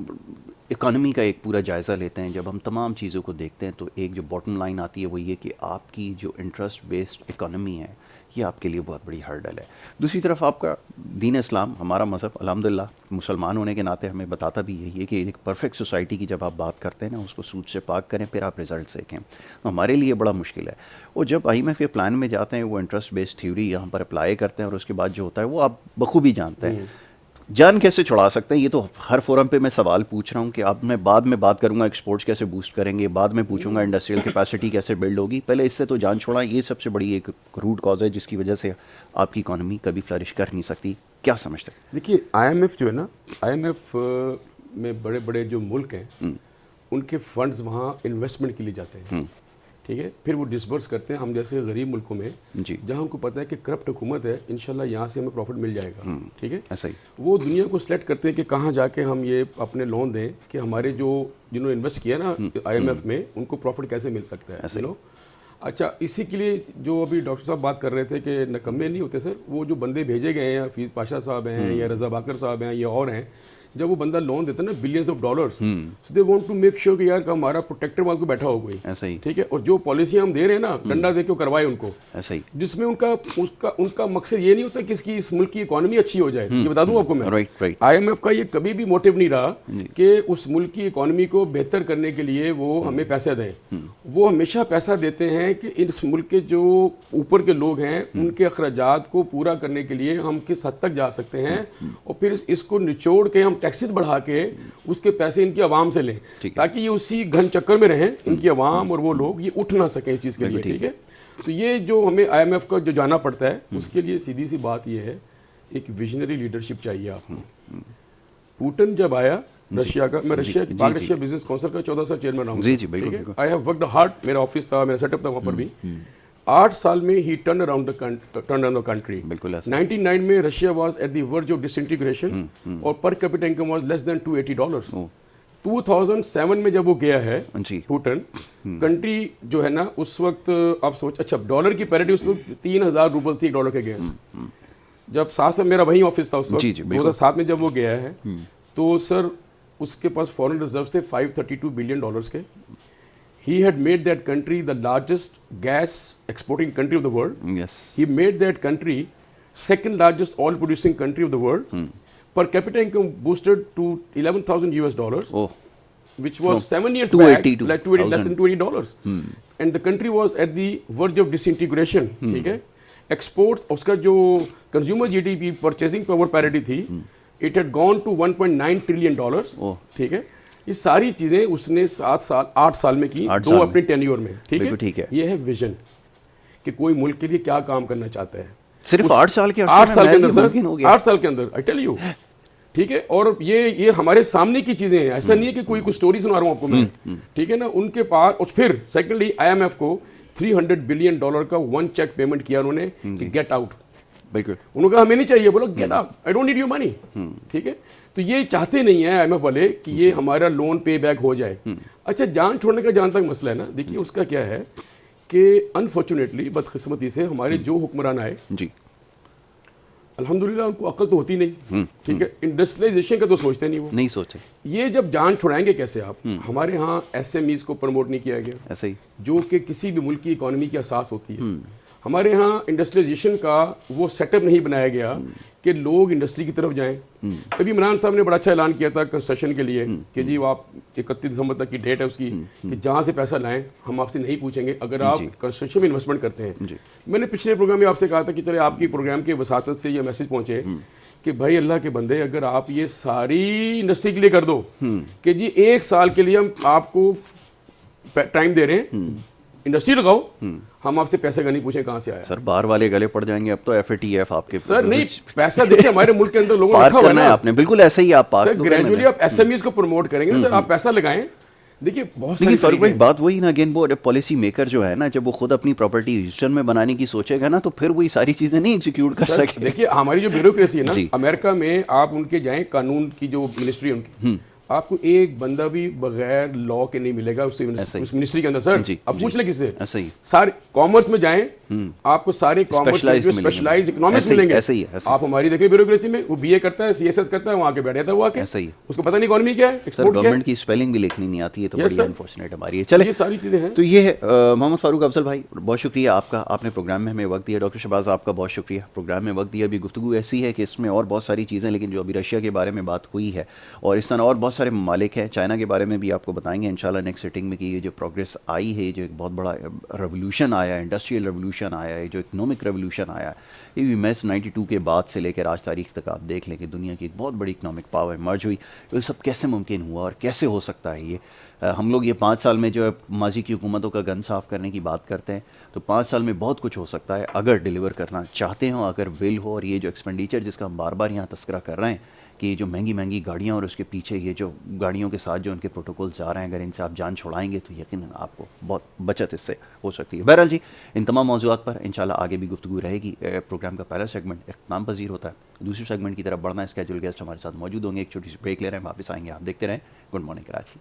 اکانومی کا ایک پورا جائزہ لیتے ہیں. جب ہم تمام چیزوں کو دیکھتے ہیں تو ایک جو باٹم لائن آتی ہے وہ یہ کہ آپ کی جو انٹرسٹ بیسڈ اکانومی ہے یہ آپ کے لیے بہت بڑی ہرڈل ہے. دوسری طرف آپ کا دین اسلام, ہمارا مذہب الحمدللہ مسلمان ہونے کے ناطے ہمیں بتاتا بھی یہی ہے کہ ایک پرفیکٹ سوسائٹی کی جب آپ بات کرتے ہیں نا اس کو سود سے پاک کریں پھر آپ رزلٹس دیکھیں. ہمارے لیے بڑا مشکل ہے. اور جب آئی ایم ایف کے پلان میں جاتے ہیں وہ انٹرسٹ بیسڈ تھیوری یہاں پر اپلائی کرتے ہیں اور اس کے بعد جو ہوتا ہے وہ آپ بخوبی جانتے ہیں. جان کیسے چھڑا سکتے ہیں, یہ تو ہر فورم پہ میں سوال پوچھ رہا ہوں کہ آپ میں بعد میں بات کروں گا ایکسپورٹس کیسے بوسٹ کریں گے, بعد میں پوچھوں گا انڈسٹریل کیپیسٹی کیسے بلڈ ہوگی, پہلے اس سے تو جان چھوڑائیں. یہ سب سے بڑی ایک روٹ کاز ہے جس کی وجہ سے آپ کی اکانومی کبھی فلرش کر نہیں سکتی. کیا سمجھتے ہیں؟ دیکھیے آئی ایم ایف جو ہے نا, آئی ایم ایف میں بڑے بڑے جو ملک ہیں ان کے فنڈز وہاں انویسٹمنٹ کے لیے جاتے ہیں, ٹھیک ہے, پھر وہ ڈسبرس کرتے ہیں. ہم جیسے غریب ملکوں میں جہاں ہم کو پتہ ہے کہ کرپٹ حکومت ہے, انشاءاللہ یہاں سے ہمیں پروفٹ مل جائے گا, ٹھیک ہے, ایسا ہی وہ دنیا کو سلیکٹ کرتے ہیں کہ کہاں جا کے ہم یہ اپنے لون دیں کہ ہمارے جنہوں نے انویسٹ کیا نا آئی ایم ایف میں ان کو پروفٹ کیسے مل سکتا ہے, ایسے لو. اچھا, اسی کے لیے جو ابھی ڈاکٹر صاحب بات کر رہے تھے کہ نکمے نہیں ہوتے سر, وہ جو بندے بھیجے گئے ہیں, حفیظ پاشا صاحب ہیں یا رضا باکر صاحب ہیں یا اور ہیں, جب وہ بندہ لون دیتا ہے نا billions of dollars, they want to make sure کہ یار ہمارا پروٹیکٹر وہاں کو بیٹھا ہو کوئی, ایسا ہی, ٹھیک ہے, اور جو پالیسیاں ہم دے رہے ہیں نا ڈنڈا دے کے کروائے ان کو, ایسا ہی, جس میں ان کا مقصد یہ نہیں ہوتا کہ اس ملک کی اکانومی اچھی ہو جائے. یہ بتا دوں آپ کو میں, آئی ایم ایف کا یہ کبھی بھی موٹیو نہیں رہا کہ اس ملک کی اکانومی کو بہتر کرنے کے لیے وہ ہمیں پیسے دیں. وہ ہمیشہ پیسہ دیتے ہیں کہ اس ملک کے جو اوپر کے لوگ ہیں ان کے اخراجات کو پورا کرنے کے لیے ہم کس حد تک جا سکتے ہیں, اور پھر اس کو نچوڑ کے ہم ٹیکسز بڑھا کے اس کے پیسے ان کی عوام سے لیں تاکہ یہ اسی گھن چکر میں رہیں, ان کی عوام اور وہ لوگ یہ اٹھ نہ سکیں اس چیز کے لیے, ٹھیک ہے. تو یہ جو ہمیں آئی ایم ایف کا جو جانا پڑتا ہے اس کے لیے سیدھی سی بات یہ ہے ایک ویژنری لیڈرشپ چاہیے آپ کو. پوٹن جب آیا رشیا کا, میں رشیا پاک رشیا بزنس کونسل کا 14 سال چیئرمین رہا ہوں, ٹھیک ہے, آئی ہیو ورکڈ ہارڈ, میرا آفس تھا, میرا سیٹ اپ تھا وہاں پر بھی. 8 سال میں ہی ٹرن اراؤنڈ دا کنٹری. 99 میں Russia was at the verge of disintegration اور per capita income was less than $280. 2007 میں جب وہ گیا ہے پوٹن, کنٹری جو ہے نا اس وقت آپ سوچ, اچھا ڈالر کی پیریٹی اس وقت 3000 روبل تھی $1 کے اگینسٹ. جب ساتھ میرا وہی آفس تھا اس وقت 2007 میں جب وہ گیا ہے تو سر اس کے پاس فورن ریزروز تھے $532 بلین کے. He had made that country the largest gas exporting country of the world. Yes. He made that country second largest oil producing country of the world. Per capita income boosted to $11,000, which was 7 years back like less than $280. And the country was at the verge of disintegration. ٹھیک ہے. Exports اس کا جو consumer GDP purchasing power parity تھی, it had gone to $1.9 trillion. ٹھیک ہے. یہ ساری چیزیں اس نے 8 سال میں کی, 2 اپنے ٹینیور میں, ٹھیک ہے. یہ ہے ویژن کہ کوئی ملک کے لیے کیا کام کرنا چاہتا ہے. صرف 8 سال کے اندر 8 سال کے اندر I tell you, ٹھیک ہے. اور یہ ہمارے سامنے کی چیزیں ہیں, ایسا نہیں ہے کہ کوئی کچھ سٹوری سنا رہا ہوں آپ کو میں, ٹھیک ہے نا. ان کے پاس, اور پھر سیکنڈلی آئی ایم ایف کو $300 بلین کا 1 چیک پیمنٹ کیا انہوں نے کہ گیٹ آؤٹ. بالکل, انہوں نے کہا ہمیں نہیں چاہیے, بولو get out, I don't need your money, ٹھیک ہے. تو یہ چاہتے نہیں ہیں آئی ایم ایف والے کہ یہ ہمارا لون پے بیک ہو جائے. اچھا, جان چھوڑنے کا جہاں تک مسئلہ ہے نا, دیکھیے اس کا کیا ہے کہ انفارچونیٹلی بدقسمتی سے ہمارے جو حکمران آئے, جی الحمدللہ ان کو عقل تو ہوتی نہیں, ٹھیک ہے, انڈسٹریلائزیشن کا تو سوچتے نہیں, وہ نہیں سوچے. یہ جب جان چھڑائیں گے کیسے آپ؟ ہمارے ہاں ایس ایم ایز کو پروموٹ نہیں کیا گیا, ایسے ہی, جو کہ کسی بھی ملک کی اکانومی کی اساس ہوتی ہے. ہمارے ہاں انڈسٹریلائزیشن کا وہ سیٹ اپ نہیں بنایا گیا کہ لوگ انڈسٹری کی طرف جائیں. ابھی عمران صاحب نے بڑا اچھا اعلان کیا تھا کنسٹرکشن کے لیے کہ جی وہ آپ 31 دسمبر تک کی ڈیٹ ہے اس کی کہ جہاں سے پیسہ لائیں ہم آپ سے نہیں پوچھیں گے اگر آپ کنسٹرکشن میں انویسٹمنٹ کرتے ہیں. میں نے پچھلے پروگرام میں آپ سے کہا تھا کہ چلے آپ کی پروگرام کے وساطت سے یہ میسج پہنچے کہ بھائی اللہ کے بندے اگر آپ یہ ساری انڈسٹری کے لیے کر دو کہ جی 1 سال کے لیے ہم آپ کو ٹائم دے رہے ہیں, انڈسٹری لگاؤ, ہم آپ سے پیسے کا نہیں پوچھیں کہاں سے آیا. سر باہر والے گلے پڑ جائیں گے اب تو ایف اے ٹی ایف آپ کے. سر نہیں, پیسہ دیکھیں ہمارے ملک کے اندر لوگوں نے رکھا ہوا ہے نا آپ نے, بالکل ایسا ہی آپ سر گریجولی آپ ایس ایم ایز کو پروموٹ کریں گے نا سر, آپ پیسہ لگائیں. دیکھیے بہت لیکن فاروق بھائی بات وہی نا, اگین وہ پالیسی میکر جو ہے نا جب وہ خود اپنی پراپرٹی رجسٹر میں بنانے کی سوچے گا نا تو پھر وہی ساری چیزیں نہیں ایگزیکیوٹ کر سکے. دیکھیے ہماری جو بیوروکریسی ہے نا امریکہ میں, آپ ان کے جائیں قانون کی جو منسٹری ہے ان کی, آپ کو ایک بندہ بھی بغیر لا کے نہیں ملے گا اس منسٹری کے اندر. سر اب پوچھ لیں کس سے, سارے کامرس میں جائیں آپ کو سارے کامرس اسپیشلائز اکنامکس ملیں گے. آپ ہماری دیکھیں بیوروکریسی میں وہ بی اے کرتا ہے, سی ایس ایس کرتا ہے, وہاں کے بیٹھ جاتا ہے, وہ آ کے اس کو پتہ نہیں اکانومی کیا ہے, ایکسپورٹ کیا ہے. گورنمنٹ کی اسپیلنگ بھی لکھنی نہیں آتی ہے تو بڑی انفارچونیٹ ہماری ہے. چلیں یہ ساری چیزیں ہیں. تو یہ ہے محمد فاروق افضل بھائی, بہت شکریہ آپ کا, آپ نے پروگرام میں ہمیں وقت دیا. ڈاکٹر شہباز آپ کا بہت شکریہ پروگرام میں وقت دیا. ابھی گفتگو ایسی ہے کہ اس میں اور بہت ساری چیزیں, لیکن جو ابھی رشیا کے بارے میں بات ہوئی ہے اور اس طرح اور بہت سارے ممالک ہیں, چائنا کے بارے میں بھی آپ کو بتائیں گے انشاءاللہ نیکسٹ سیٹنگ میں کہ یہ جو پروگریس آئی ہے, جو ایک بہت بڑا ریولوشن آیا ہے, انڈسٹریل ریولوشن آیا ہے, جو اکنامک ریولوشن آیا ہے, یہ بھی میس 92 کے بعد سے لے کر آج تاریخ تک آپ دیکھ لیں کہ دنیا کی ایک بہت بڑی اکنامک پاور مرج ہوئی. یہ سب کیسے ممکن ہوا اور کیسے ہو سکتا ہے یہ؟ ہم لوگ یہ 5 سال میں جو ہے ماضی کی حکومتوں کا گن صاف کرنے کی بات کرتے ہیں, تو 5 سال میں بہت کچھ ہو سکتا ہے اگر ڈیلیور کرنا چاہتے ہوں, اگر ول ہو. اور یہ جو ایکسپینڈیچر جس کا ہم بار بار یہاں تذکرہ کر رہے ہیں کہ یہ جو مہنگی مہنگی گاڑیاں اور اس کے پیچھے یہ جو گاڑیوں کے ساتھ جو ان کے پروٹوکولز آ رہے ہیں, اگر ان سے آپ جان چھڑائیں گے تو یقیناً آپ کو بہت بچت اس سے ہو سکتی ہے. بہرحال جی, ان تمام موضوعات پر انشاءاللہ آگے بھی گفتگو رہے گی. پروگرام کا پہلا سیگمنٹ اختتام پذیر ہوتا ہے, دوسرے سیگمنٹ کی طرف بڑھنا ہے. اسکیجول گیسٹ ہمارے ساتھ موجود ہوں گے. ایک چھوٹی سی بریک لے رہے ہیں, واپس آئیں گے. آپ دیکھتے رہیں گڈ مارننگ کراچی.